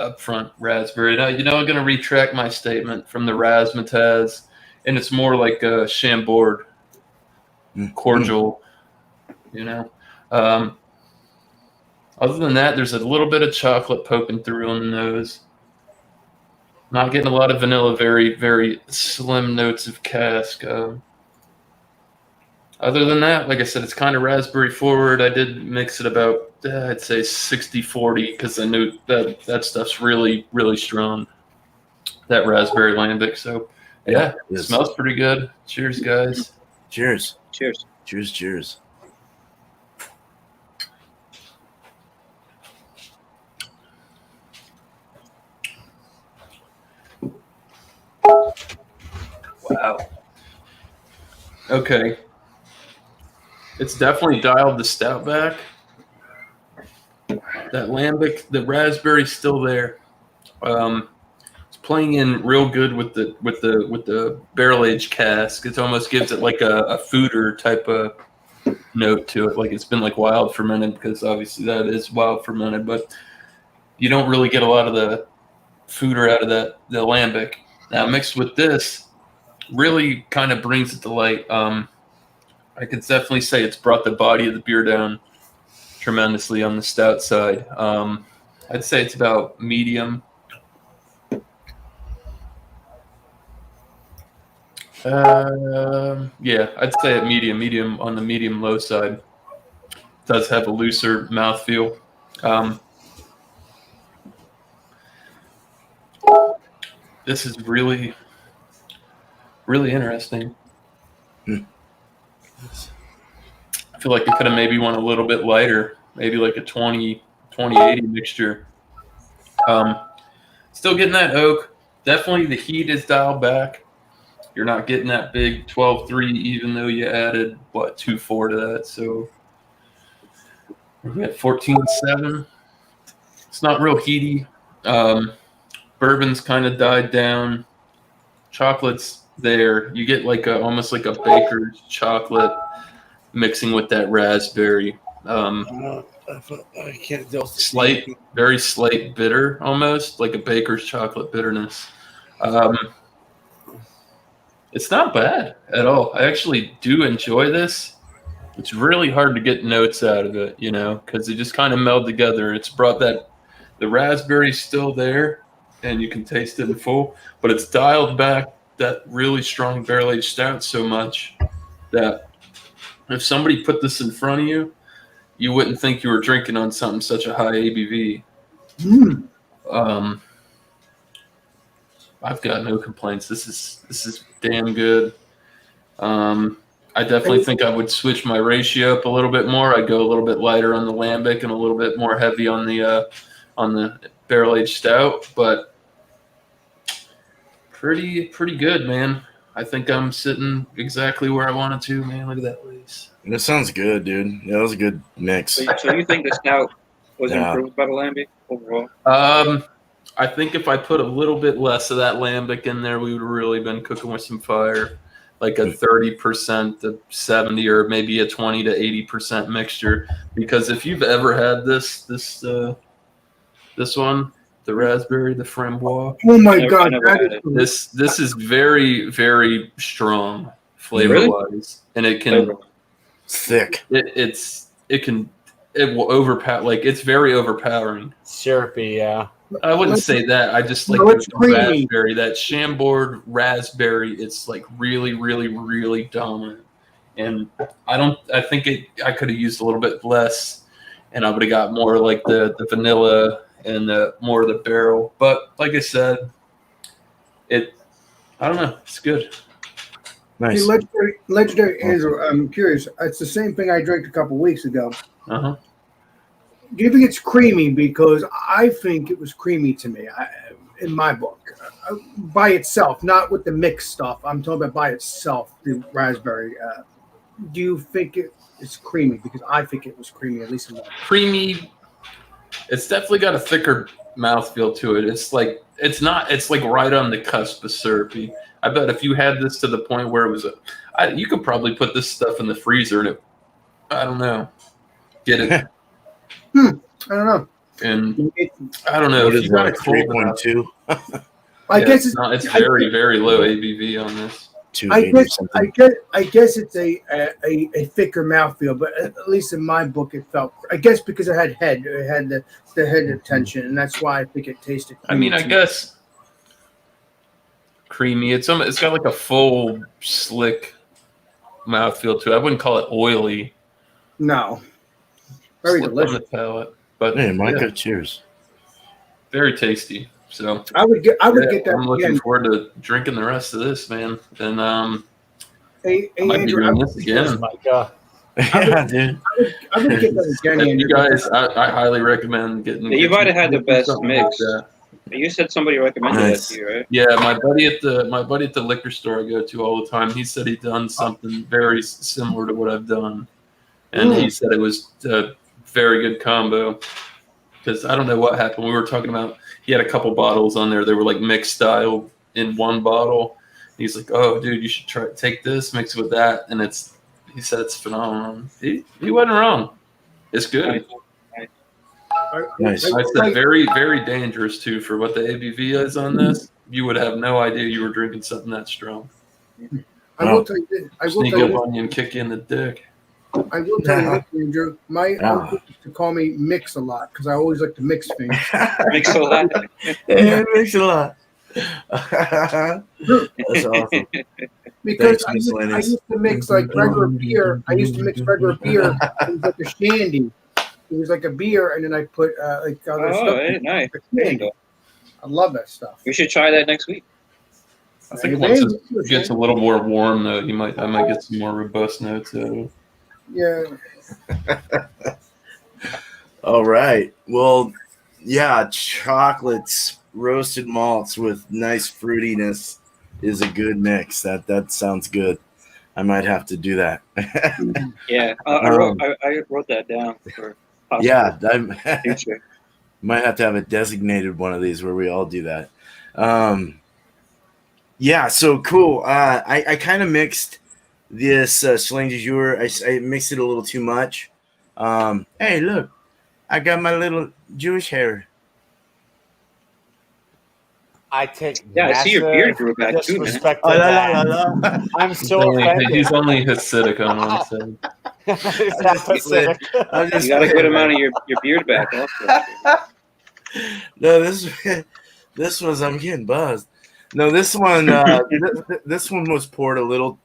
upfront raspberry. Now, I'm going to retract my statement from the razzmatazz, and it's more like a Chambord cordial, Other than that, there's a little bit of chocolate poking through on the nose. Not getting a lot of vanilla, very, very slim notes of cask. Other than that, like I said, it's kind of raspberry forward. I did mix it about, I'd say 60-40, because I knew that stuff's really, really strong, that raspberry lambic. So, yeah, it smells pretty good. Cheers, guys. Cheers. Cheers. Cheers. Wow. Okay. It's definitely dialed the stout back. That lambic, the raspberry's still there. It's playing in real good with the barrel aged cask. It almost gives it like a foeder type of note to it, like it's been like wild fermented, because obviously that is wild fermented, but you don't really get a lot of the foeder out of the lambic. Now mixed with this, really kind of brings it to light. I could definitely say it's brought the body of the beer down tremendously on the stout side. I'd say it's about medium. Yeah, I'd say at medium on the medium low side. It does have a looser mouthfeel. This is really, really interesting. I feel like it could have maybe went a little bit lighter, maybe like a 20-80 mixture. Still getting that oak. Definitely the heat is dialed back. You're not getting that big 12.3, even though you added, 2.4 to that. So we're at 14.7. It's not real heaty. Bourbon's kind of died down. Chocolate's there. You get like almost like a baker's chocolate mixing with that raspberry. I can't tell. Very slight bitter, almost like a baker's chocolate bitterness. It's not bad at all. I actually do enjoy this. It's really hard to get notes out of it, because they just kind of meld together. It's brought the raspberry's still there, and you can taste it in full, but it's dialed back that really strong barrel-aged stout so much that if somebody put this in front of you, you wouldn't think you were drinking on something such a high ABV. I've got no complaints. This is damn good. I definitely think I would switch my ratio up a little bit more. I'd go a little bit lighter on the lambic and a little bit more heavy on the barrel-aged stout, but pretty good, man. I think I'm sitting exactly where I wanted to, man. Look at that lace. That sounds good, dude. Yeah, that was a good mix. So you think the stout was improved by the lambic overall? I think if I put a little bit less of that lambic in there, we would have really been cooking with some fire, like a 30% to 70, or maybe a 20 to 80% mixture. Because if you've ever had this one, the raspberry, the framboise. Oh my God! This is very, very strong flavor wise, and it can thick. It can it will overpower. Like it's very overpowering. Syrupy, yeah. I wouldn't say that. I just like No, it's the creamy. raspberry. That Chambord raspberry. It's like really, really, really dominant. And I think I could have used a little bit less, and I would have got more like the vanilla and more of the barrel. But like I said, I don't know. It's good. Nice. Hey, Legendary Andrew, I'm curious. It's the same thing I drank a couple weeks ago. Uh-huh. Do you think it's creamy? Because I think it was creamy to me, in my book, by itself, not with the mixed stuff. I'm talking about by itself, the raspberry. Do you think it's creamy? Because I think it was creamy, at least in that. Creamy. It's definitely got a thicker mouthfeel to it. It's like right on the cusp of syrupy. I bet if you had this to the point where it was you could probably put this stuff in the freezer and I don't know, get it. I don't know. And I don't know What if is you got that? a cold 3.2. I guess it's very, very low ABV on this. I guess it's a thicker mouthfeel, but at least in my book it felt. I guess because it had the head attention, and that's why I think it tasted. I mean, I creamy. guess creamy. It's got like a full slick mouthfeel to it. I wouldn't call it oily. No, very Slick delicious. on the palate, but Hey, Micah, cheers. very tasty. So I would get that I'm looking again. forward to drinking the rest of this, man. And Hey, I might be Andrew, doing this again. Yeah, dude. I would get that again, You Andrew. guys, I highly recommend getting. Yeah, you might have had the best something mix. that. You said somebody recommended Nice. that to you, right? Yeah, my buddy at the liquor store I go to all the time. He said he'd done something very similar to what I've done, and he said it was a very good combo. Because I don't know what happened. We were talking about he had a couple bottles on there. They were like mixed style in one bottle. He's like, "Oh, dude, you should take this, mix it with that," and he said it's phenomenal. He wasn't wrong. It's good. Nice. I said very, very dangerous too for what the ABV is on this. You would have no idea you were drinking something that strong. I will tell you this. I will Sneak tell up you. on you and kick you in the dick. I will tell you this, Andrew. My uncle used to call me Mix a lot because I always like to mix things. Makes a lot. Yeah, it makes a lot. That's awesome. Because Thanks, I Miss used to mix like regular beer. I used to mix regular beer. It was like a shandy. It was like a beer, and then I put like other Oh, stuff. hey, nice. Like There you candy. go. I love that stuff. We should try that next week. I think Hey, once man, it gets a little more warm though, I might get some more robust notes out of it. Yeah. All right. Well, yeah, chocolates, roasted malts with nice fruitiness is a good mix. That sounds good. I might have to do that. Yeah, I wrote that down for possible Yeah, I future. might have to have a designated one of these where we all do that. Yeah, so cool. I kind of mixed this Schling du Jour. I mixed it a little too much. Hey, look, I got my little Jewish hair. I take Yeah, I see your beard massive grew back too, man. disrespect Oh, to la, that. la, la. I'm so offended. He's only Hasidic on one side. It's not Pacific. I'm just You got a good playing, amount man. of your beard back. Also. No, this was I'm getting buzzed. No, this one this one was poured a little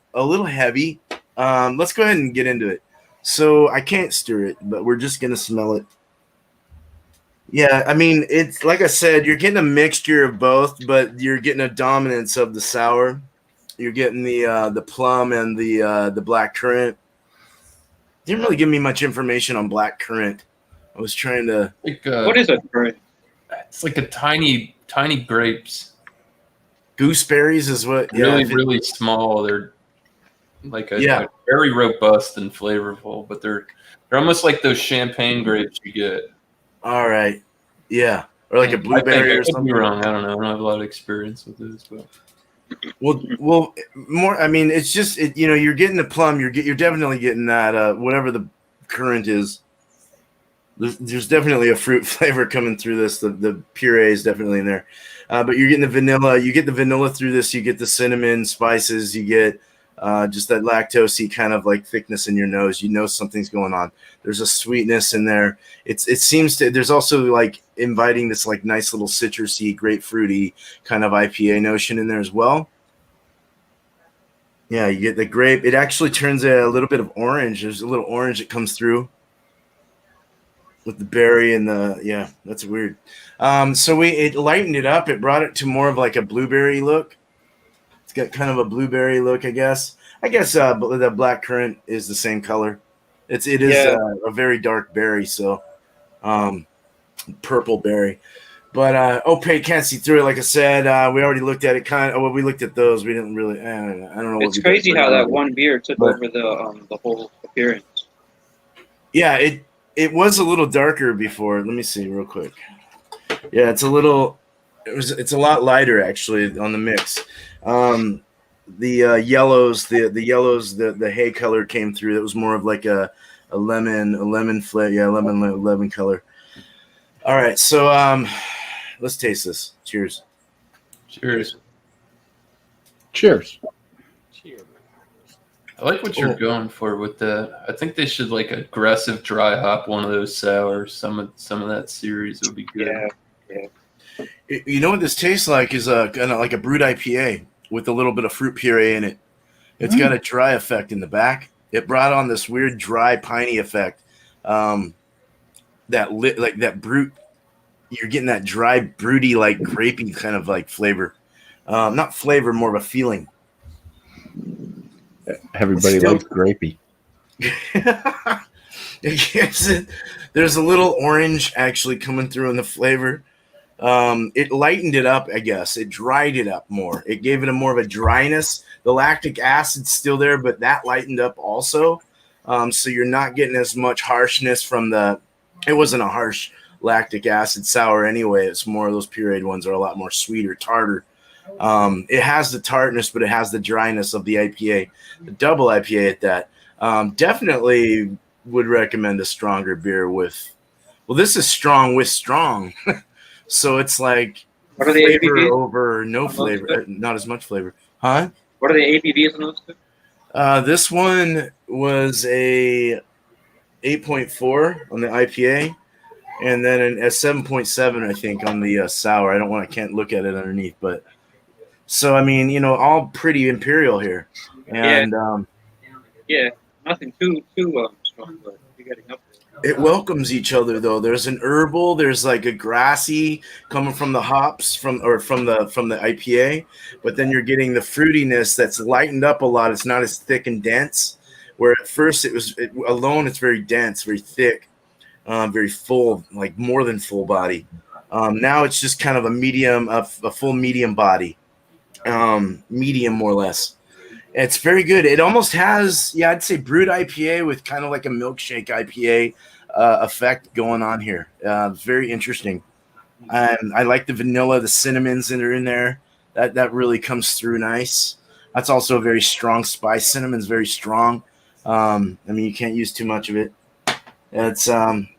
heavy. Let's go ahead and get into it. So I can't stir it, but we're just gonna smell it. Yeah, I mean it's like I said, you're getting a mixture of both, but you're getting a dominance of the sour. You're getting the plum and the black currant. Didn't really give me much information on black currant. I was trying to. Like, What is a currant? It's like a tiny grapes. Gooseberries is what. Really, Yeah, really small. They're like Yeah. very robust and flavorful, but they're almost like those champagne grapes you get. all right. Yeah, or like a blueberry I or could be something. wrong. I don't know. I don't have a lot of experience with this, but Well, more. I mean, it's just you're getting the plum. You're definitely getting that whatever the currant is. There's definitely a fruit flavor coming through this. The puree is definitely in there, but you're getting the vanilla. You get the vanilla through this. You get the cinnamon spices. You get just that lactosey kind of like thickness in your nose. You know something's going on. There's a sweetness in there. It seems to. There's also like inviting this like nice little citrusy, grapefruity kind of IPA notion in there as well. Yeah, you get the grape. It actually turns a little bit of orange. There's a little orange that comes through with the berry and the that's weird. So it lightened it up. It brought it to more of like a blueberry look. It's got kind of a blueberry look, I guess. The black currant is the same color. It is a very dark berry, so purple berry. But opaque, can't see through it. Like I said, we already looked at it. We looked at those. We didn't really. I don't know. It's crazy how that one beer took over the whole appearance. Yeah, it was a little darker before. Let me see real quick. Yeah, it's a little. It's a lot lighter actually on the mix. The yellows, the hay color came through. It was more of like a lemon flavor. Yeah, lemon color. All right, so let's taste this. Cheers. Cheers. Cheers. Cheers. I like what you're going for with that. I think they should like aggressive dry hop one of those sours. Some of that series would be good. Yeah. You know what this tastes like is kind of like a brewed IPA with a little bit of fruit puree in it. It's got a dry effect in the back. It brought on this weird dry piney effect. That brute, you're getting that dry, broody, like grapey kind of like flavor. Not flavor, more of a feeling. Everybody likes grapey. There's a little orange actually coming through in the flavor. It lightened it up, I guess. It dried it up more. It gave it a more of a dryness. The lactic acid's still there, but that lightened up also. So you're not getting as much harshness from the. It wasn't a harsh lactic acid sour anyway. It's more of those pureed ones are a lot more sweeter, tartar. It has the tartness, but it has the dryness of the IPA, the double IPA at that. Definitely would recommend a stronger beer with. Well, this is strong with strong, so it's like What are the flavor ABVs? over no flavor, not as much flavor, huh? What are the ABVs on those two? This one was a 8.4 on the IPA, and then a 7.7, I think, on the sour. I can't look at it underneath, but so I mean, all pretty imperial here, and Yeah, nothing too strong, but you're getting up there. it welcomes each other though. There's an herbal, there's like a grassy coming from the hops from the IPA, but then you're getting the fruitiness that's lightened up a lot. It's not as thick and dense. Where at first it's very dense, very thick, very full, like more than full body. Now it's just kind of a full medium body, medium more or less. It's very good. It almost has, I'd say brewed IPA with kind of like a milkshake IPA effect going on here. Very interesting. I like the vanilla, the cinnamons that are in there. That really comes through nice. That's also a very strong spice. Cinnamon's very strong. You can't use too much of it. It's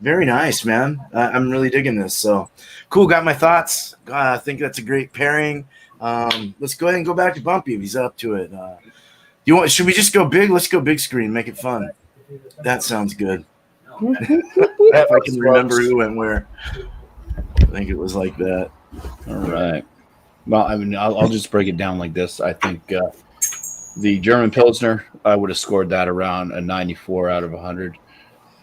very nice, man. I'm really digging this. So cool. Got my thoughts. I think that's a great pairing. Let's go ahead and go back to Bumpy if he's up to it. Should we just go big? Let's go big screen. Make it fun. That sounds good. If I can remember who went where. I think it was like that. All right. Well, I'll just break it down like this. I think the German Pilsner, I would have scored that around a 94 out of 100.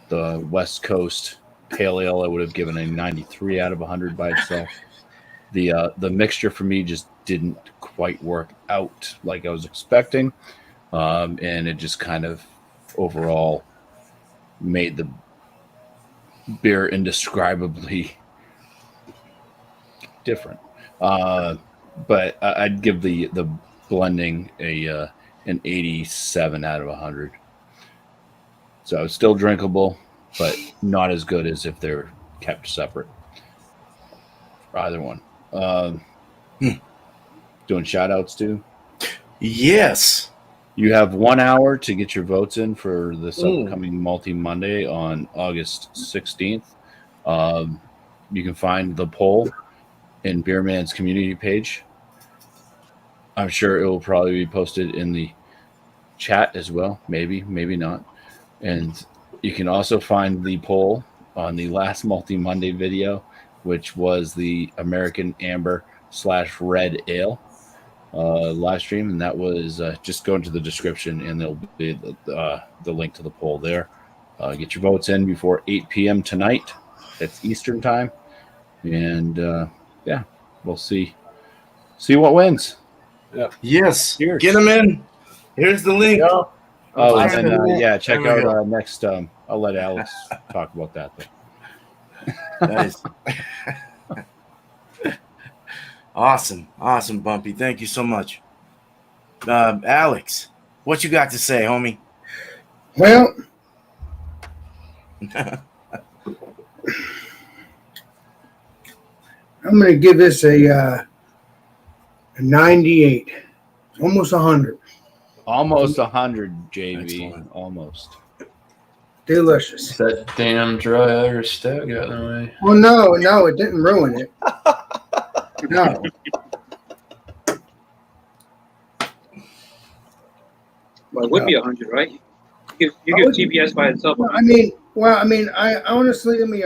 The West Coast Pale Ale, I would have given a 93 out of 100 by itself. The mixture for me just didn't quite work out like I was expecting, and it just kind of overall made the beer indescribably different. But I'd give the blending an 87 out of 100. So it's still drinkable, but not as good as if they're kept separate. For either one. Doing shout outs too? Yes. You have 1 hour to get your votes in for this upcoming Multi Monday on August 16th. You can find the poll in Beerman's community page. I'm sure it will probably be posted in the chat as well. Maybe, maybe not. And you can also find the poll on the last Multi Monday video, which was the American Amber / Red Ale live stream, and that was just go into the description, and there'll be the link to the poll there. Get your votes in before 8 p.m. tonight. It's Eastern time, and yeah, we'll see what wins. Yes. Cheers. Get them in. Here's the link. Go. Oh, Nice. and then yeah, check There we go. out next. I'll let Alex talk about that. Though. Nice. Awesome, Bumpy. Thank you so much. Alex, what you got to say, homie? Well, I'm going to give this a 98. It's almost 100. Almost 100, JV. Excellent. Almost. Delicious. That damn dry Irish stout got in the way. Well, no, it didn't ruin it. No. Well, it would be 100, right? You give TBS by itself. I honestly, let me.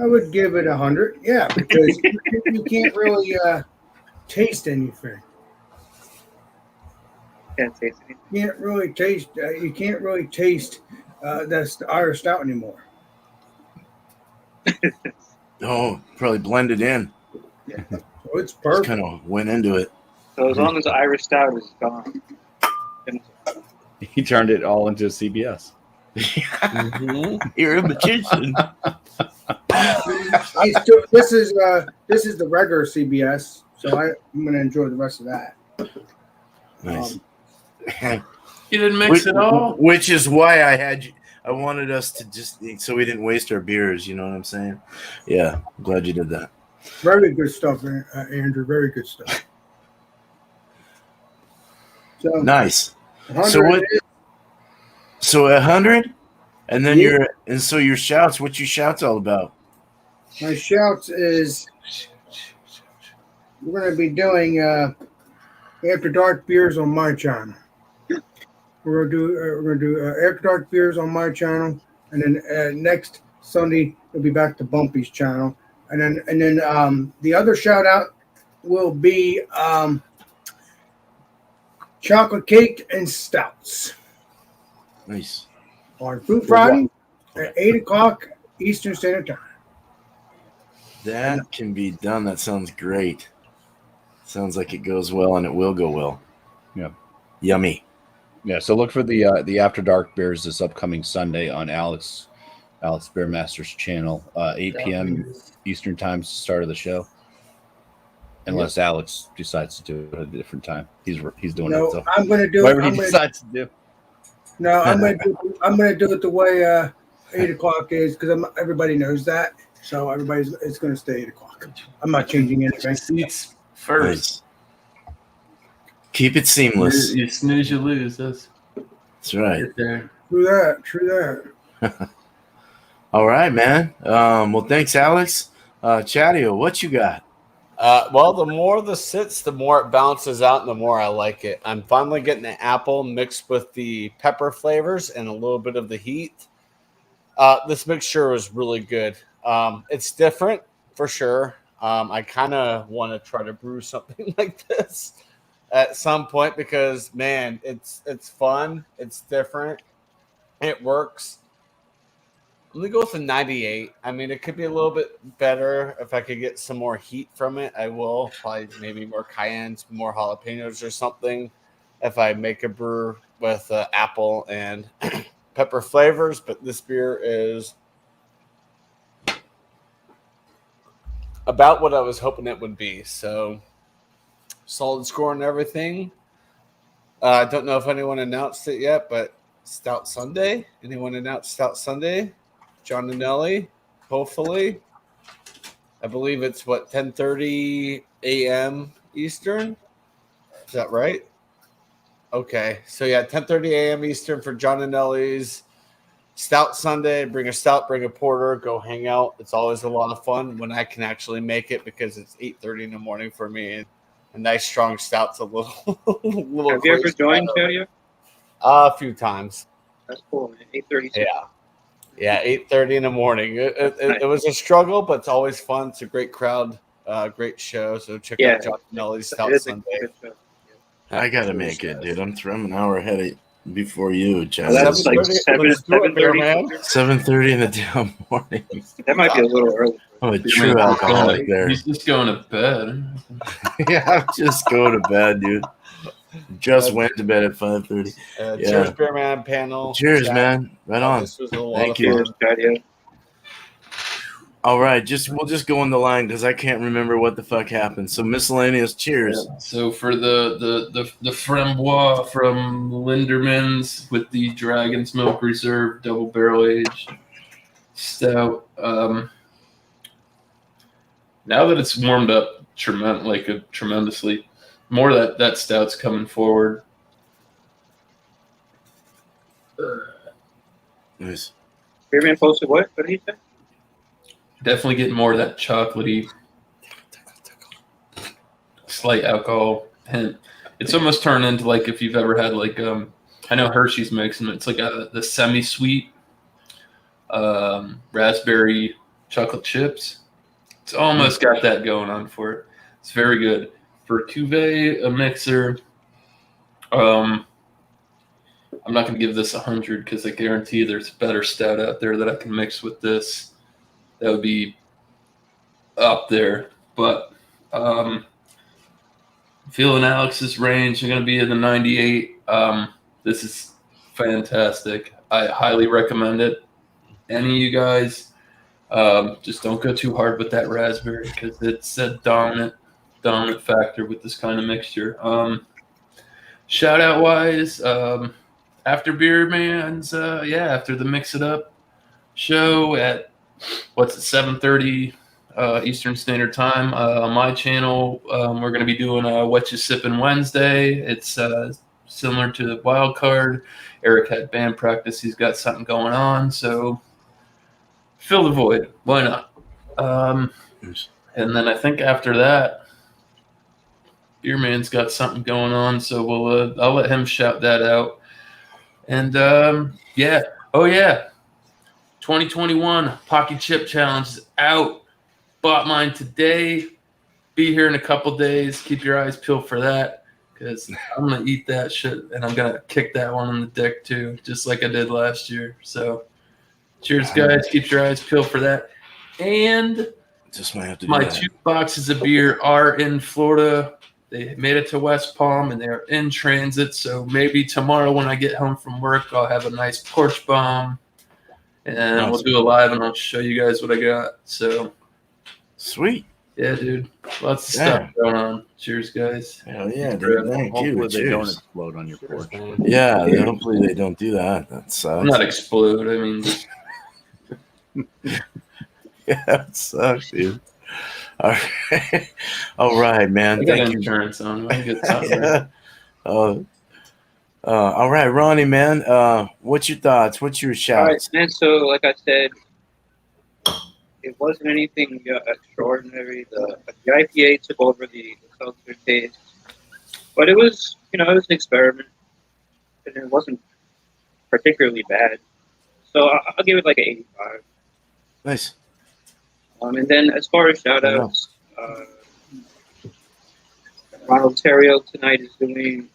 I would give it 100. Yeah, because you can't really taste anything. Can't taste it. You can't really taste. You can't really taste that's the Irish stout anymore. Oh, probably blended in. So it's Just perfect. kind of went into it. So as long as the Irish stout is gone, then He turned it all into a CBS. You're a magician. This is the regular CBS, so I'm going to enjoy the rest of that. Nice. You didn't mix it all? Which is why I wanted us to just so we didn't waste our beers. You know what I'm saying? Yeah, I'm glad you did that. Very good stuff, Andrew. Very good stuff. So Nice. 100 So what? is- So 100, and then Yeah. your shouts. What your shouts all about? My shouts is we're going to be doing After Dark beers on my channel. We're going to do After Dark beers on my channel, and then next Sunday we'll be back to Bumpy's channel, and then the other shout out will be chocolate cake and stouts Nice. on Food Friday at 8 o'clock Eastern Standard Time. That can be done. That sounds great. Sounds like it goes well, and it will go well. Yeah. Yummy. Yeah, so look for the After Dark beers this upcoming Sunday on Alex Beermaster's channel, 8 p.m. Eastern time, start of the show. Unless Alex decides to do it at a different time, he's doing No, it. So I'm going to do whatever it. he decides to do. No, I'm gonna do it the way 8 o'clock is because everybody knows that. So it's gonna stay 8 o'clock. I'm not changing anything. Seats first. Nice. Keep it seamless. You snooze, you lose. That's right. right there. True that. All right, man. Well, thanks, Alex. Chatio, what you got? Well, the more the sits, the more it bounces out and the more I like it. I'm finally getting the apple mixed with the pepper flavors and a little bit of the heat. This mixture was really good. It's different for sure. I kind of want to try to brew something like this at some point because, man, it's fun. It's different. It works. I'm going to go with a 98. I mean, it could be a little bit better if I could get some more heat from it. I will. Probably maybe more cayennes, more jalapenos or something if I make a brew with apple and pepper flavors. But this beer is about what I was hoping it would be. So, solid score and everything. I don't know if anyone announced it yet, but Stout Sunday. Anyone announced Stout Sunday? John and Nelly, hopefully. I believe it's 10:30 a.m. Eastern. Is that right? Okay. So yeah, 10:30 a.m. Eastern for John and Nelly's Stout Sunday, bring a stout, bring a porter, go hang out. It's always a lot of fun when I can actually make it because it's 8:30 in the morning for me. And a nice strong stout's a little. little Have you ever crazy. joined Shodio? A few times. That's cool, man. 8:30. Yeah, 8:30 in the morning. It was a struggle, but it's always fun. It's a great crowd, great show. So check out John Finelli's Stout It is a Sunday. good show. I gotta make it, dude. I'm an hour ahead before you, John. Well, that's like 7:30. 7:30 in the damn morning. That might be a little early. I'm a true alcoholic there. He's just going to bed. Yeah, I'm just going to bed, dude. Just went to bed at 5:30. Yeah. Cheers, Beerman panel. Cheers, Chat. man. Right on. This was a lot Thank of you. fun. Shodio. All right, we'll just go on the line because I can't remember what the fuck happened. So miscellaneous cheers. So for the Frambois from Linderman's with the Dragon's Milk Reserve double barrel aged stout. Now that it's warmed up tremendously, more that stout's coming forward. Nice. Beerman posted what? What did he say? Definitely getting more of that chocolatey, slight alcohol hint. It's almost turned into like if you've ever had like I know Hershey's makes them. It's like the semi-sweet raspberry chocolate chips. It's almost got that going on for it. It's very good for Cuvée, a mixer. I'm not going to give this 100 because I guarantee there's better stout out there that I can mix with this. That would be up there. But feeling Alex's range, I'm going to be in the 98. This is fantastic. I highly recommend it. Any of you guys, just don't go too hard with that raspberry because it's a dominant factor with this kind of mixture. Shout out wise, after Beerman's, after the Mix It Up show at 7:30 Eastern Standard Time on my channel. We're going to be doing a What You Sippin' Wednesday. It's similar to the Wild Card. Eric had band practice. He's got something going on, so fill the void. Why not? And then I think after that, Beerman's got something going on, so I'll let him shout that out. And 2021 Pocky Chip Challenge is out. Bought mine today. Be here in a couple days. Keep your eyes peeled for that because I'm going to eat that shit and I'm going to kick that one in the dick too, just like I did last year. So cheers, guys. Keep your eyes peeled for that. And Just might have to do my that. 2 boxes of beer are in Florida. They made it to West Palm and they're in transit. So maybe tomorrow when I get home from work, I'll have a nice porch bomb. And we'll do a live and I'll show you guys what I got. So Sweet. yeah, dude. Lots of stuff going on. Cheers, guys. Hell yeah, dude. Thank you. Hopefully they don't Cheers. explode on your porch. Yeah, hopefully they don't do that. That sucks. I'm not explode. I mean, Yeah, that sucks, dude. All right, all right, man. I got Thank you. insurance on. I get something. Yeah. All right, Ronnie, man. What's your thoughts? What's your All shout? right, man. So, like I said, it wasn't anything extraordinary. The IPA took over the seltzer taste, but it was, it was an experiment, and it wasn't particularly bad. So I'll give it like an 85. Nice. And then as far as shout outs, Ronald Terrio tonight is doing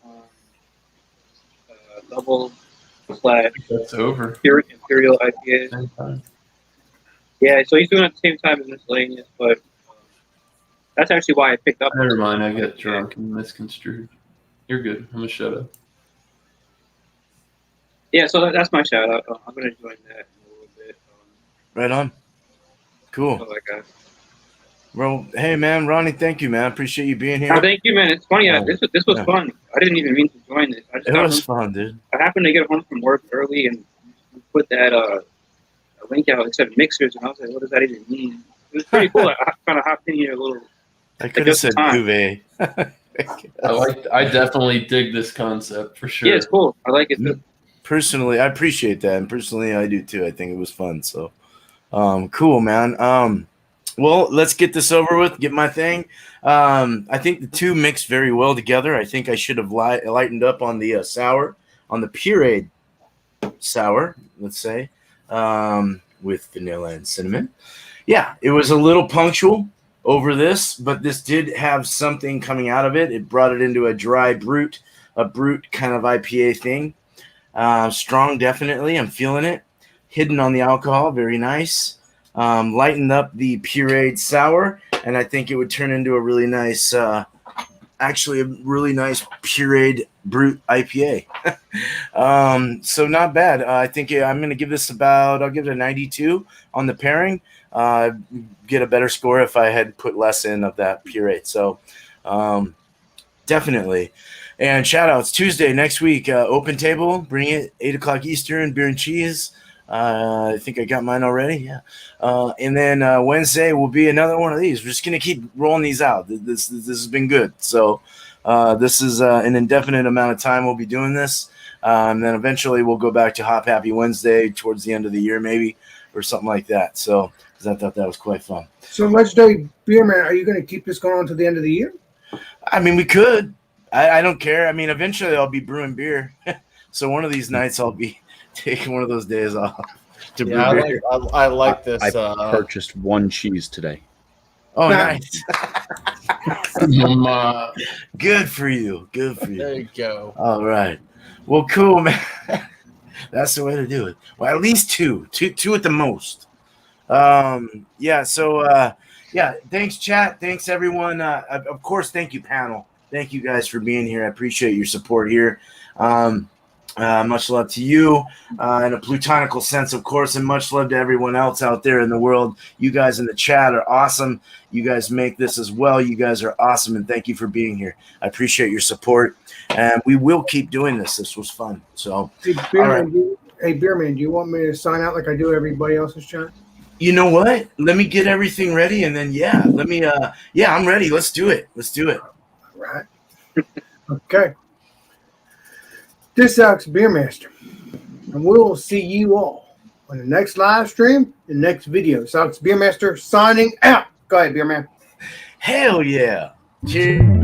double / That's over. Imperial IPA. Same time. Yeah, so he's doing it at the same time as Miscellaneous, but that's actually why I picked up. Never mind. I get drunk and misconstrued. You're good. I'm gonna shut up. Yeah, so that's my shout out. I'm going to join that in a little bit. Right on. Cool. So like, Well, hey, man, Ronnie, thank you, man. Appreciate you being here. oh, thank you, man. It's funny. This was Yeah. fun. I didn't even mean to join this. I just It got was home- fun, dude. I happened to get home from work early and put that link out. It said mixers, and I was like, what does that even mean? It was pretty cool. I kind of hopped in here a little. I could have just in said time. Cuvée. I definitely dig this concept for sure. Yeah, it's cool. I like it too. personally, I appreciate that, and personally, I do too. I think it was fun. So, cool, man. Well, let's get this over with. Get my thing. I think the two mix very well together. I think I should have lightened up on the sour, on the pureed sour, let's say, with vanilla and cinnamon. Yeah, it was a little punctual over this, but this did have something coming out of it. It brought it into a dry brute, kind of IPA thing. Strong, definitely. I'm feeling it. Hidden on the alcohol, very nice. Lightened up the pureed sour, and I think it would turn into a really nice, actually a really nice pureed brute IPA. So not bad. I think I'm going to give this I'll give it a 92 on the pairing. Get a better score if I had put less in of that pureed. So definitely. And shout outs Tuesday next week, open table, bring it 8 o'clock Eastern, beer and cheese. I think I got mine already. Yeah. And then Wednesday will be another one of these. We're just going to keep rolling these out. This has been good. So this is an indefinite amount of time we'll be doing this. And then eventually we'll go back to Hop Happy Wednesday towards the end of the year, maybe, or something like that. So, because I thought that was quite fun. So, Legendary Beer Man, are you going to keep this going on to the end of the year? I mean, we could. I don't care. I mean, eventually I'll be brewing beer. So one of these nights I'll be taking one of those days off to brew beer. I like this. I purchased one cheese today. Oh, nice. Uh, Good for you. Good for you. There you go. All right. Well, cool, man. That's the way to do it. Well, at least two at the most. Yeah. So, yeah. Thanks, chat. Thanks, everyone. Of course, thank you, panel. Thank you guys for being here. I appreciate your support here. Much love to you in a plutonical sense, of course, and much love to everyone else out there in the world. You guys in the chat are awesome. You guys make this as well. You guys are awesome, and thank you for being here. I appreciate your support, and we will keep doing this. This was fun. So, Hey, Beerman, do you want me to sign out like I do everybody else's chat? you know what? Let me get everything ready, and then I'm ready. Let's do it. Right. Okay. This is Alex Beermaster, and we will see you all on the next live stream, the next video. This is Alex Beermaster signing out. Go ahead, Beerman. Hell yeah. Cheers.